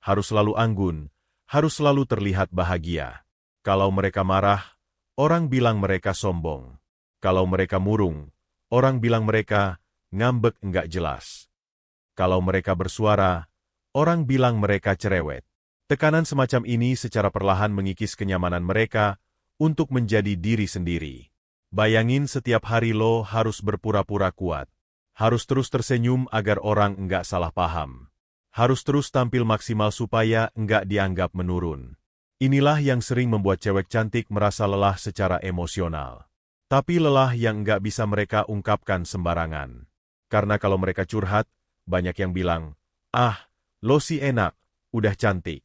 harus selalu anggun, harus selalu terlihat bahagia. Kalau mereka marah, orang bilang mereka sombong. Kalau mereka murung, orang bilang mereka ngambek enggak jelas. Kalau mereka bersuara, orang bilang mereka cerewet. Tekanan semacam ini secara perlahan mengikis kenyamanan mereka untuk menjadi diri sendiri. Bayangin setiap hari lo harus berpura-pura kuat. Harus terus tersenyum agar orang enggak salah paham. Harus terus tampil maksimal supaya enggak dianggap menurun. Inilah yang sering membuat cewek cantik merasa lelah secara emosional. Tapi lelah yang enggak bisa mereka ungkapkan sembarangan. Karena kalau mereka curhat, banyak yang bilang, "Ah, lo sih enak, udah cantik."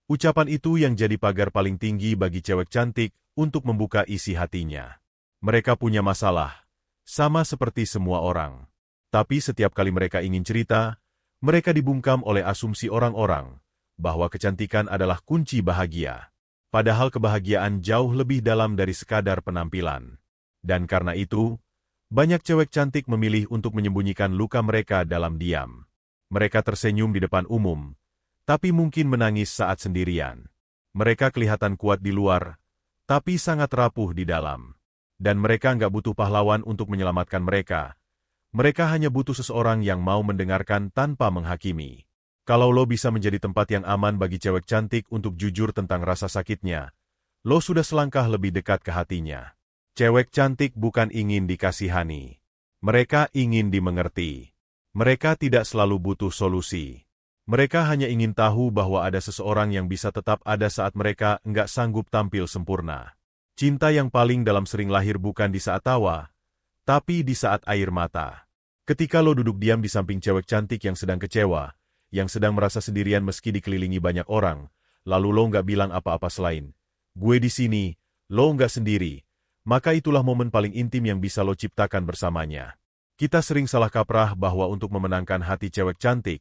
Ucapan itu yang jadi pagar paling tinggi bagi cewek cantik untuk membuka isi hatinya. Mereka punya masalah, sama seperti semua orang. Tapi setiap kali mereka ingin cerita, mereka dibungkam oleh asumsi orang-orang bahwa kecantikan adalah kunci bahagia. Padahal kebahagiaan jauh lebih dalam dari sekadar penampilan. Dan karena itu, banyak cewek cantik memilih untuk menyembunyikan luka mereka dalam diam. Mereka tersenyum di depan umum, tapi mungkin menangis saat sendirian. Mereka kelihatan kuat di luar, tapi sangat rapuh di dalam. Dan mereka nggak butuh pahlawan untuk menyelamatkan mereka. Mereka hanya butuh seseorang yang mau mendengarkan tanpa menghakimi. Kalau lo bisa menjadi tempat yang aman bagi cewek cantik untuk jujur tentang rasa sakitnya, lo sudah selangkah lebih dekat ke hatinya. Cewek cantik bukan ingin dikasihani. Mereka ingin dimengerti. Mereka tidak selalu butuh solusi. Mereka hanya ingin tahu bahwa ada seseorang yang bisa tetap ada saat mereka nggak sanggup tampil sempurna. Cinta yang paling dalam sering lahir bukan di saat tawa, Tapi di saat air mata, ketika lo duduk diam di samping cewek cantik yang sedang kecewa, yang sedang merasa sendirian meski dikelilingi banyak orang, lalu lo nggak bilang apa-apa selain, gue di sini, lo nggak sendiri, maka itulah momen paling intim yang bisa lo ciptakan bersamanya. Kita sering salah kaprah bahwa untuk memenangkan hati cewek cantik,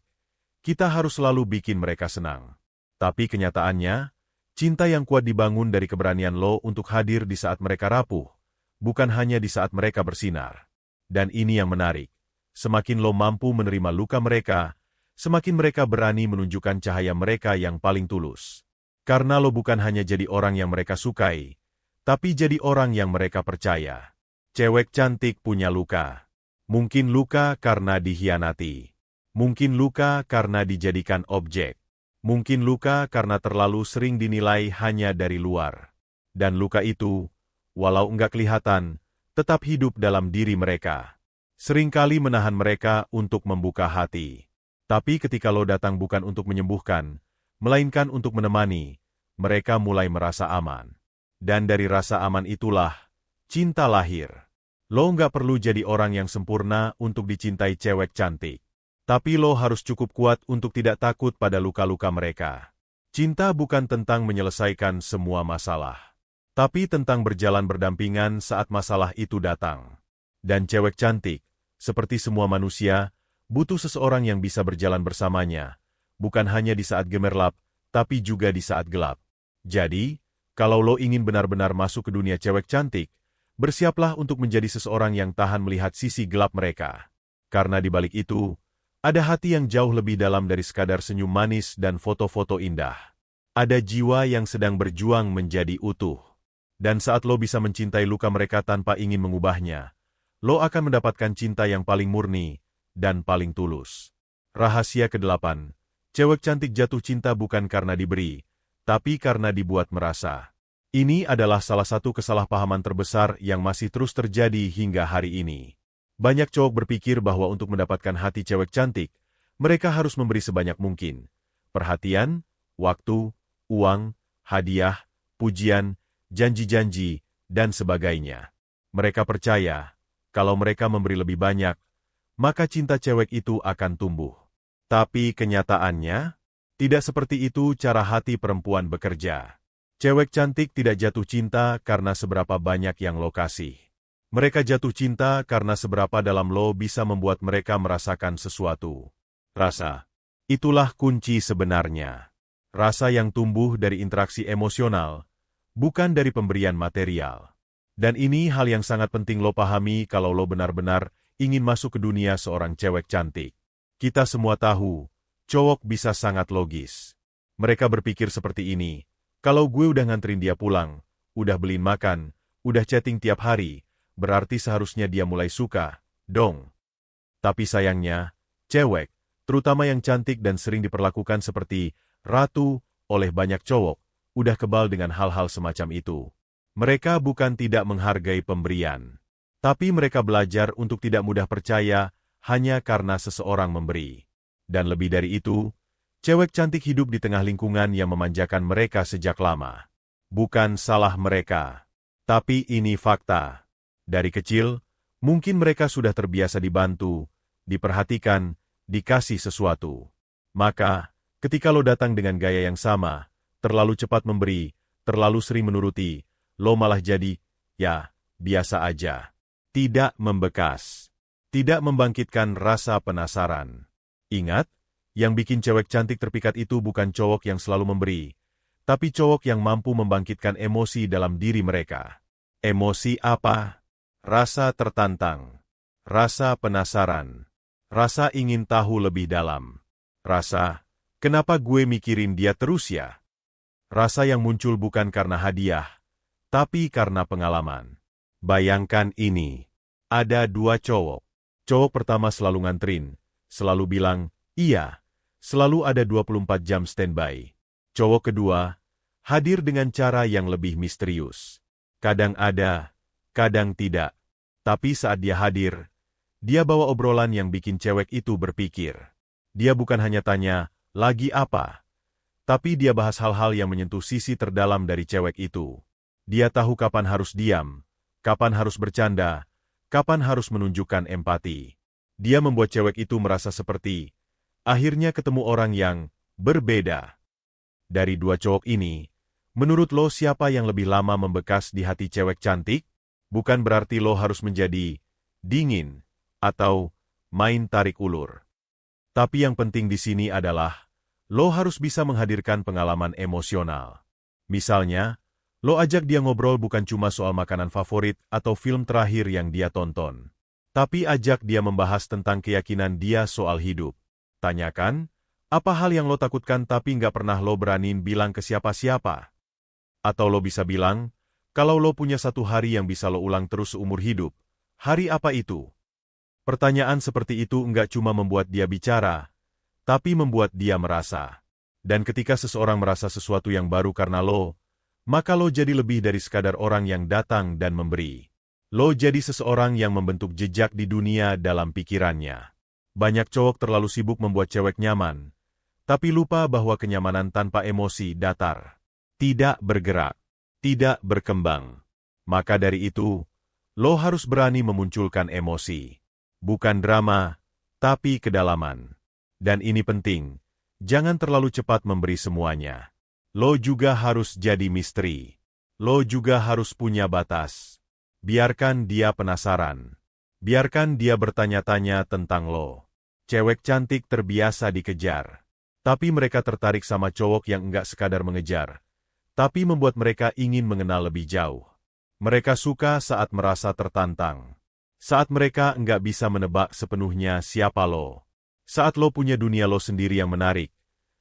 kita harus selalu bikin mereka senang. Tapi kenyataannya, cinta yang kuat dibangun dari keberanian lo untuk hadir di saat mereka rapuh, bukan hanya di saat mereka bersinar. Dan ini yang menarik, semakin lo mampu menerima luka mereka, semakin mereka berani menunjukkan cahaya mereka yang paling tulus. Karena lo bukan hanya jadi orang yang mereka sukai, tapi jadi orang yang mereka percaya. Cewek cantik punya luka. Mungkin luka karena dikhianati. Mungkin luka karena dijadikan objek. Mungkin luka karena terlalu sering dinilai hanya dari luar. Dan luka itu, walau enggak kelihatan, tetap hidup dalam diri mereka. Seringkali menahan mereka untuk membuka hati. Tapi ketika lo datang bukan untuk menyembuhkan, melainkan untuk menemani, mereka mulai merasa aman. Dan dari rasa aman itulah, cinta lahir. Lo nggak perlu jadi orang yang sempurna untuk dicintai cewek cantik. Tapi lo harus cukup kuat untuk tidak takut pada luka-luka mereka. Cinta bukan tentang menyelesaikan semua masalah, tapi tentang berjalan berdampingan saat masalah itu datang. Dan cewek cantik, seperti semua manusia, butuh seseorang yang bisa berjalan bersamanya, bukan hanya di saat gemerlap, tapi juga di saat gelap. Jadi, kalau lo ingin benar-benar masuk ke dunia cewek cantik, bersiaplah untuk menjadi seseorang yang tahan melihat sisi gelap mereka. Karena di balik itu, ada hati yang jauh lebih dalam dari sekadar senyum manis dan foto-foto indah. Ada jiwa yang sedang berjuang menjadi utuh. Dan saat lo bisa mencintai luka mereka tanpa ingin mengubahnya, lo akan mendapatkan cinta yang paling murni dan paling tulus. Rahasia ke-8, cewek cantik jatuh cinta bukan karena diberi, tapi karena dibuat merasa. Ini adalah salah satu kesalahpahaman terbesar yang masih terus terjadi hingga hari ini. Banyak cowok berpikir bahwa untuk mendapatkan hati cewek cantik, mereka harus memberi sebanyak mungkin. Perhatian, waktu, uang, hadiah, pujian, janji-janji, dan sebagainya. Mereka percaya, kalau mereka memberi lebih banyak, maka cinta cewek itu akan tumbuh. Tapi kenyataannya, tidak seperti itu cara hati perempuan bekerja. Cewek cantik tidak jatuh cinta karena seberapa banyak yang lo kasih. Mereka jatuh cinta karena seberapa dalam lo bisa membuat mereka merasakan sesuatu. Rasa. Itulah kunci sebenarnya. Rasa yang tumbuh dari interaksi emosional, bukan dari pemberian material. Dan ini hal yang sangat penting lo pahami kalau lo benar-benar ingin masuk ke dunia seorang cewek cantik. Kita semua tahu, cowok bisa sangat logis. Mereka berpikir seperti ini, kalau gue udah nganterin dia pulang, udah beliin makan, udah chatting tiap hari, berarti seharusnya dia mulai suka, dong. Tapi sayangnya, cewek, terutama yang cantik dan sering diperlakukan seperti ratu oleh banyak cowok, udah kebal dengan hal-hal semacam itu. Mereka bukan tidak menghargai pemberian, tapi mereka belajar untuk tidak mudah percaya hanya karena seseorang memberi. Dan lebih dari itu, cewek cantik hidup di tengah lingkungan yang memanjakan mereka sejak lama. Bukan salah mereka, tapi ini fakta. Dari kecil, mungkin mereka sudah terbiasa dibantu, diperhatikan, dikasih sesuatu. Maka, ketika lo datang dengan gaya yang sama, terlalu cepat memberi, terlalu sering menuruti, lo malah jadi, ya, biasa aja. Tidak membekas. Tidak membangkitkan rasa penasaran. Ingat, yang bikin cewek cantik terpikat itu bukan cowok yang selalu memberi, tapi cowok yang mampu membangkitkan emosi dalam diri mereka. Emosi apa? Rasa tertantang, rasa penasaran, rasa ingin tahu lebih dalam, rasa, kenapa gue mikirin dia terus ya? Rasa yang muncul bukan karena hadiah, tapi karena pengalaman. Bayangkan ini, ada dua cowok. Cowok pertama selalu nganterin, selalu bilang, iya, selalu ada 24 jam standby. Cowok kedua, hadir dengan cara yang lebih misterius. Kadang ada, kadang tidak. Tapi saat dia hadir, dia bawa obrolan yang bikin cewek itu berpikir. Dia bukan hanya tanya, lagi apa? Tapi dia bahas hal-hal yang menyentuh sisi terdalam dari cewek itu. Dia tahu kapan harus diam, kapan harus bercanda, kapan harus menunjukkan empati. Dia membuat cewek itu merasa seperti akhirnya ketemu orang yang berbeda. Dari dua cowok ini, menurut lo siapa yang lebih lama membekas di hati cewek cantik? Bukan berarti lo harus menjadi dingin atau main tarik ulur. Tapi yang penting di sini adalah lo harus bisa menghadirkan pengalaman emosional. Misalnya, lo ajak dia ngobrol bukan cuma soal makanan favorit atau film terakhir yang dia tonton. Tapi ajak dia membahas tentang keyakinan dia soal hidup. Tanyakan, apa hal yang lo takutkan tapi nggak pernah lo beraniin bilang ke siapa-siapa? Atau lo bisa bilang, kalau lo punya satu hari yang bisa lo ulang terus seumur hidup, hari apa itu? Pertanyaan seperti itu nggak cuma membuat dia bicara, tapi membuat dia merasa. Dan ketika seseorang merasa sesuatu yang baru karena lo, maka lo jadi lebih dari sekadar orang yang datang dan memberi. Lo jadi seseorang yang membentuk jejak di dunia dalam pikirannya. Banyak cowok terlalu sibuk membuat cewek nyaman, tapi lupa bahwa kenyamanan tanpa emosi datar, tidak bergerak, tidak berkembang. Maka dari itu, lo harus berani memunculkan emosi. Bukan drama, tapi kedalaman. Dan ini penting, jangan terlalu cepat memberi semuanya. Lo juga harus jadi misteri. Lo juga harus punya batas. Biarkan dia penasaran. Biarkan dia bertanya-tanya tentang lo. Cewek cantik terbiasa dikejar. Tapi mereka tertarik sama cowok yang enggak sekadar mengejar, tapi membuat mereka ingin mengenal lebih jauh. Mereka suka saat merasa tertantang. Saat mereka enggak bisa menebak sepenuhnya siapa lo. Saat lo punya dunia lo sendiri yang menarik,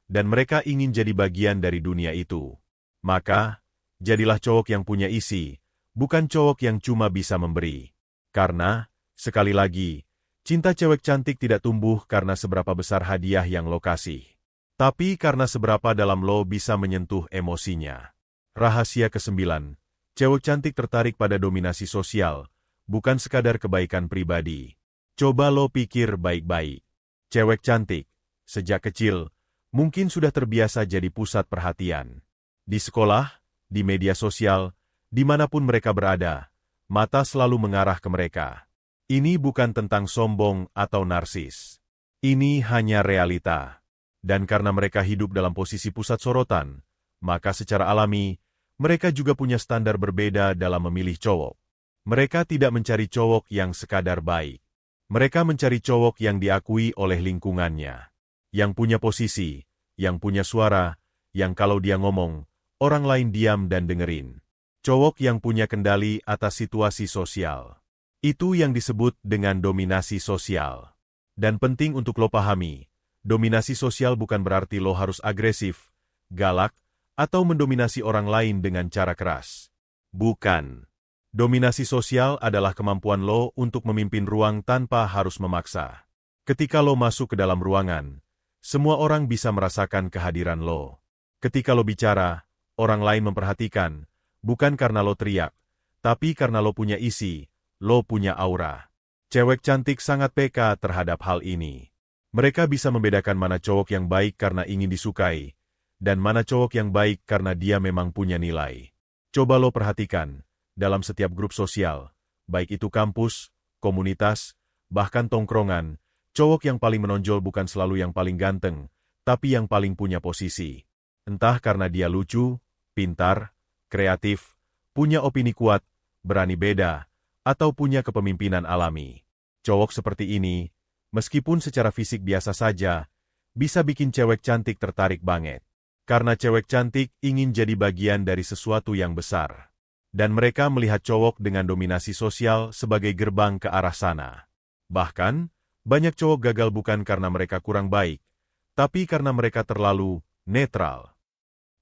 dan mereka ingin jadi bagian dari dunia itu. Maka, jadilah cowok yang punya isi, bukan cowok yang cuma bisa memberi. Karena, sekali lagi, cinta cewek cantik tidak tumbuh karena seberapa besar hadiah yang lo kasih, tapi karena seberapa dalam lo bisa menyentuh emosinya. Rahasia ke-9, cewek cantik tertarik pada dominasi sosial, bukan sekadar kebaikan pribadi. Coba lo pikir baik-baik. Cewek cantik, sejak kecil, mungkin sudah terbiasa jadi pusat perhatian. Di sekolah, di media sosial, dimanapun mereka berada, mata selalu mengarah ke mereka. Ini bukan tentang sombong atau narsis. Ini hanya realita. Dan karena mereka hidup dalam posisi pusat sorotan, maka secara alami, mereka juga punya standar berbeda dalam memilih cowok. Mereka tidak mencari cowok yang sekadar baik. Mereka mencari cowok yang diakui oleh lingkungannya. Yang punya posisi, yang punya suara, yang kalau dia ngomong, orang lain diam dan dengerin. Cowok yang punya kendali atas situasi sosial. Itu yang disebut dengan dominasi sosial. Dan penting untuk lo pahami, dominasi sosial bukan berarti lo harus agresif, galak, atau mendominasi orang lain dengan cara keras. Bukan. Dominasi sosial adalah kemampuan lo untuk memimpin ruang tanpa harus memaksa. Ketika lo masuk ke dalam ruangan, semua orang bisa merasakan kehadiran lo. Ketika lo bicara, orang lain memperhatikan, bukan karena lo teriak, tapi karena lo punya isi, lo punya aura. Cewek cantik sangat peka terhadap hal ini. Mereka bisa membedakan mana cowok yang baik karena ingin disukai, dan mana cowok yang baik karena dia memang punya nilai. Coba lo perhatikan, dalam setiap grup sosial, baik itu kampus, komunitas, bahkan tongkrongan, cowok yang paling menonjol bukan selalu yang paling ganteng, tapi yang paling punya posisi. Entah karena dia lucu, pintar, kreatif, punya opini kuat, berani beda, atau punya kepemimpinan alami. Cowok seperti ini, meskipun secara fisik biasa saja, bisa bikin cewek cantik tertarik banget. Karena cewek cantik ingin jadi bagian dari sesuatu yang besar. Dan mereka melihat cowok dengan dominasi sosial sebagai gerbang ke arah sana. Bahkan, banyak cowok gagal bukan karena mereka kurang baik, tapi karena mereka terlalu netral.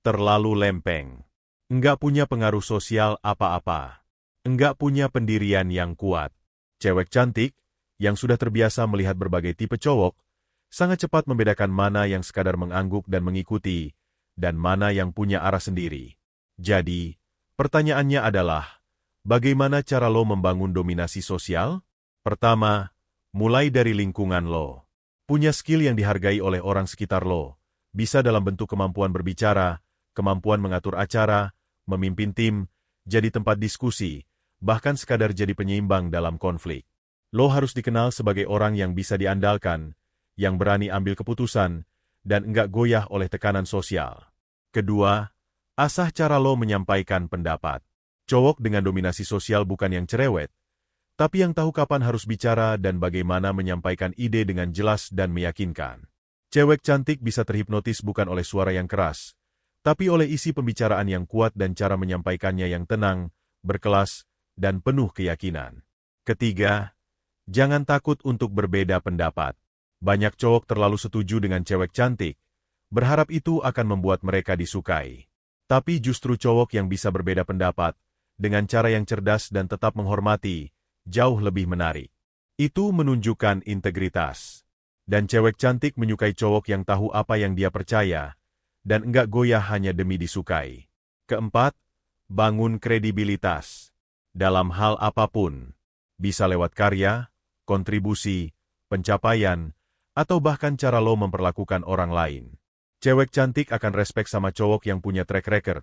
Terlalu lempeng. Enggak punya pengaruh sosial apa-apa. Enggak punya pendirian yang kuat. Cewek cantik, yang sudah terbiasa melihat berbagai tipe cowok, sangat cepat membedakan mana yang sekadar mengangguk dan mengikuti, dan mana yang punya arah sendiri. Jadi, pertanyaannya adalah, bagaimana cara lo membangun dominasi sosial? Pertama, mulai dari lingkungan lo. Punya skill yang dihargai oleh orang sekitar lo, bisa dalam bentuk kemampuan berbicara, kemampuan mengatur acara, memimpin tim, jadi tempat diskusi, bahkan sekadar jadi penyeimbang dalam konflik. Lo harus dikenal sebagai orang yang bisa diandalkan, yang berani ambil keputusan, dan enggak goyah oleh tekanan sosial. Kedua, asah cara lo menyampaikan pendapat. Cowok dengan dominasi sosial bukan yang cerewet, tapi yang tahu kapan harus bicara dan bagaimana menyampaikan ide dengan jelas dan meyakinkan. Cewek cantik bisa terhipnotis bukan oleh suara yang keras, tapi oleh isi pembicaraan yang kuat dan cara menyampaikannya yang tenang, berkelas, dan penuh keyakinan. Ketiga, jangan takut untuk berbeda pendapat. Banyak cowok terlalu setuju dengan cewek cantik, berharap itu akan membuat mereka disukai. Tapi justru cowok yang bisa berbeda pendapat, dengan cara yang cerdas dan tetap menghormati, jauh lebih menarik. Itu menunjukkan integritas. Dan cewek cantik menyukai cowok yang tahu apa yang dia percaya, dan enggak goyah hanya demi disukai. Keempat, bangun kredibilitas. Dalam hal apapun, bisa lewat karya, kontribusi, pencapaian, atau bahkan cara lo memperlakukan orang lain. Cewek cantik akan respek sama cowok yang punya track record,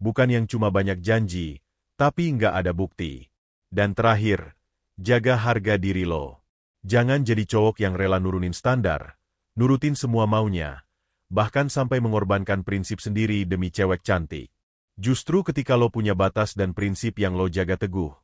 bukan yang cuma banyak janji, tapi enggak ada bukti. Dan terakhir, jaga harga diri lo. Jangan jadi cowok yang rela nurunin standar, nurutin semua maunya, bahkan sampai mengorbankan prinsip sendiri demi cewek cantik. Justru ketika lo punya batas dan prinsip yang lo jaga teguh,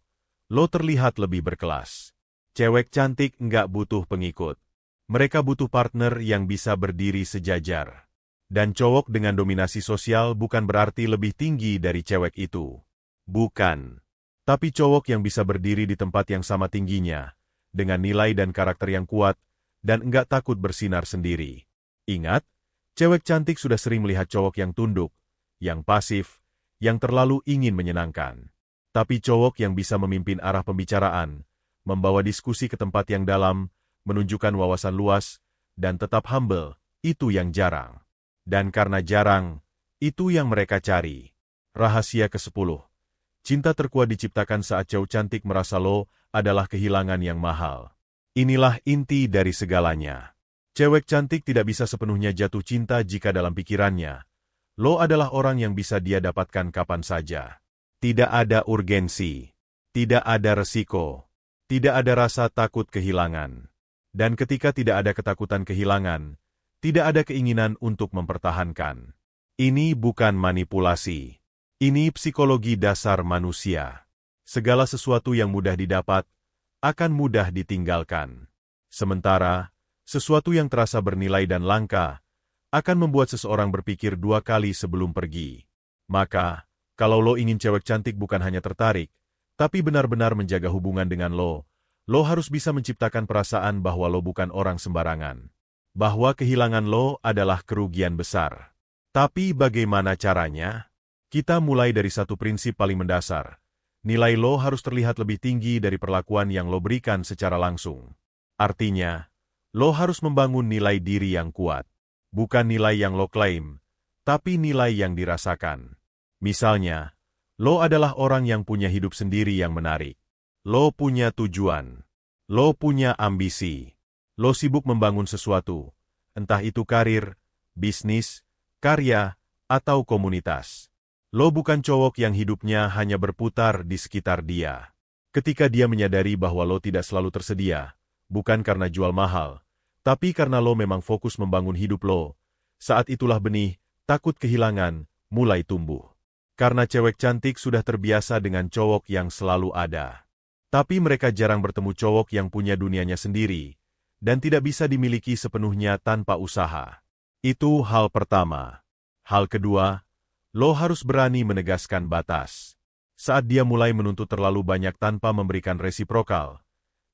lo terlihat lebih berkelas. Cewek cantik nggak butuh pengikut. Mereka butuh partner yang bisa berdiri sejajar. Dan cowok dengan dominasi sosial bukan berarti lebih tinggi dari cewek itu. Bukan. Tapi cowok yang bisa berdiri di tempat yang sama tingginya, dengan nilai dan karakter yang kuat, dan enggak takut bersinar sendiri. Ingat, cewek cantik sudah sering melihat cowok yang tunduk, yang pasif, yang terlalu ingin menyenangkan. Tapi cowok yang bisa memimpin arah pembicaraan, membawa diskusi ke tempat yang dalam, menunjukkan wawasan luas, dan tetap humble, itu yang jarang. Dan karena jarang, itu yang mereka cari. Rahasia ke-10. Cinta terkuat diciptakan saat cewek cantik merasa lo adalah kehilangan yang mahal. Inilah inti dari segalanya. Cewek cantik tidak bisa sepenuhnya jatuh cinta jika dalam pikirannya, lo adalah orang yang bisa dia dapatkan kapan saja. Tidak ada urgensi, tidak ada resiko, tidak ada rasa takut kehilangan. Dan ketika tidak ada ketakutan kehilangan, tidak ada keinginan untuk mempertahankan. Ini bukan manipulasi. Ini psikologi dasar manusia. Segala sesuatu yang mudah didapat, akan mudah ditinggalkan. Sementara, sesuatu yang terasa bernilai dan langka, akan membuat seseorang berpikir 2 kali sebelum pergi. Maka, kalau lo ingin cewek cantik bukan hanya tertarik, tapi benar-benar menjaga hubungan dengan lo harus bisa menciptakan perasaan bahwa lo bukan orang sembarangan. Bahwa kehilangan lo adalah kerugian besar. Tapi bagaimana caranya? Kita mulai dari satu prinsip paling mendasar. Nilai lo harus terlihat lebih tinggi dari perlakuan yang lo berikan secara langsung. Artinya, lo harus membangun nilai diri yang kuat. Bukan nilai yang lo klaim, tapi nilai yang dirasakan. Misalnya, lo adalah orang yang punya hidup sendiri yang menarik. Lo punya tujuan. Lo punya ambisi. Lo sibuk membangun sesuatu, entah itu karir, bisnis, karya, atau komunitas. Lo bukan cowok yang hidupnya hanya berputar di sekitar dia. Ketika dia menyadari bahwa lo tidak selalu tersedia, bukan karena jual mahal, tapi karena lo memang fokus membangun hidup lo, saat itulah benih, takut kehilangan, mulai tumbuh. Karena cewek cantik sudah terbiasa dengan cowok yang selalu ada. Tapi mereka jarang bertemu cowok yang punya dunianya sendiri, dan tidak bisa dimiliki sepenuhnya tanpa usaha. Itu hal pertama. Hal kedua, lo harus berani menegaskan batas. Saat dia mulai menuntut terlalu banyak tanpa memberikan resiprokal,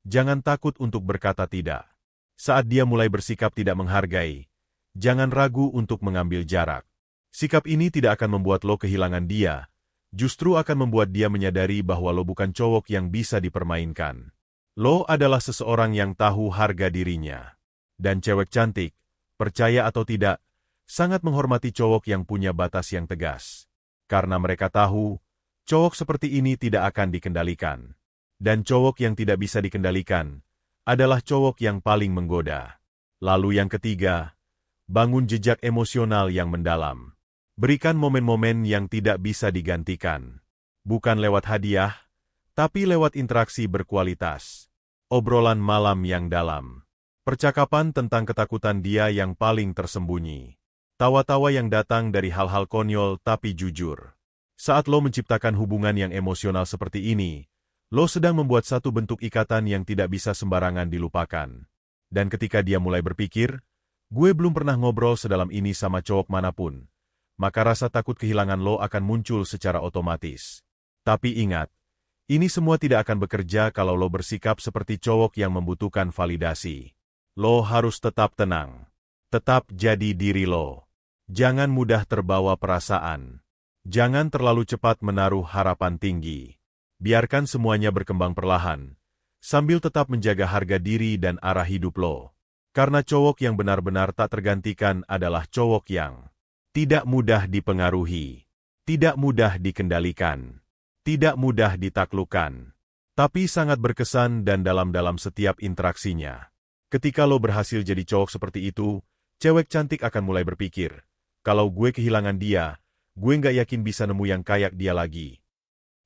jangan takut untuk berkata tidak. Saat dia mulai bersikap tidak menghargai, jangan ragu untuk mengambil jarak. Sikap ini tidak akan membuat lo kehilangan dia, justru akan membuat dia menyadari bahwa lo bukan cowok yang bisa dipermainkan. Lo adalah seseorang yang tahu harga dirinya. Dan cewek cantik, percaya atau tidak, sangat menghormati cowok yang punya batas yang tegas. Karena mereka tahu, cowok seperti ini tidak akan dikendalikan. Dan cowok yang tidak bisa dikendalikan, adalah cowok yang paling menggoda. Lalu yang ketiga, bangun jejak emosional yang mendalam. Berikan momen-momen yang tidak bisa digantikan. Bukan lewat hadiah, Tapi lewat interaksi berkualitas. Obrolan malam yang dalam. Percakapan tentang ketakutan dia yang paling tersembunyi. Tawa-tawa yang datang dari hal-hal konyol tapi jujur. Saat lo menciptakan hubungan yang emosional seperti ini, lo sedang membuat satu bentuk ikatan yang tidak bisa sembarangan dilupakan. Dan ketika dia mulai berpikir, gue belum pernah ngobrol sedalam ini sama cowok manapun, maka rasa takut kehilangan lo akan muncul secara otomatis. Tapi ingat, ini semua tidak akan bekerja kalau lo bersikap seperti cowok yang membutuhkan validasi. Lo harus tetap tenang. Tetap jadi diri lo. Jangan mudah terbawa perasaan. Jangan terlalu cepat menaruh harapan tinggi. Biarkan semuanya berkembang perlahan, sambil tetap menjaga harga diri dan arah hidup lo. Karena cowok yang benar-benar tak tergantikan adalah cowok yang tidak mudah dipengaruhi, tidak mudah dikendalikan, tidak mudah ditaklukkan, tapi sangat berkesan dan dalam setiap interaksinya. Ketika lo berhasil jadi cowok seperti itu, cewek cantik akan mulai berpikir, kalau gue kehilangan dia, gue nggak yakin bisa nemu yang kayak dia lagi.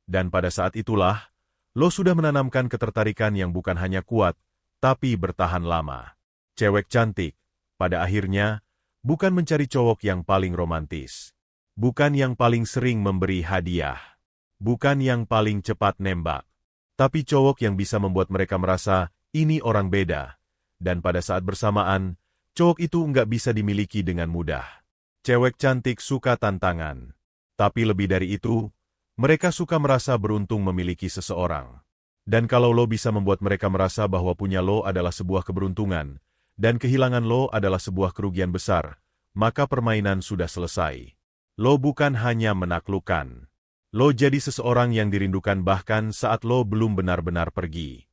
Dan pada saat itulah, lo sudah menanamkan ketertarikan yang bukan hanya kuat, tapi bertahan lama. Cewek cantik, pada akhirnya, bukan mencari cowok yang paling romantis. Bukan yang paling sering memberi hadiah. Bukan yang paling cepat nembak, tapi cowok yang bisa membuat mereka merasa, ini orang beda. Dan pada saat bersamaan, cowok itu nggak bisa dimiliki dengan mudah. Cewek cantik suka tantangan. Tapi lebih dari itu, mereka suka merasa beruntung memiliki seseorang. Dan kalau lo bisa membuat mereka merasa bahwa punya lo adalah sebuah keberuntungan, dan kehilangan lo adalah sebuah kerugian besar, maka permainan sudah selesai. Lo bukan hanya menaklukkan. Lo jadi seseorang yang dirindukan bahkan saat lo belum benar-benar pergi.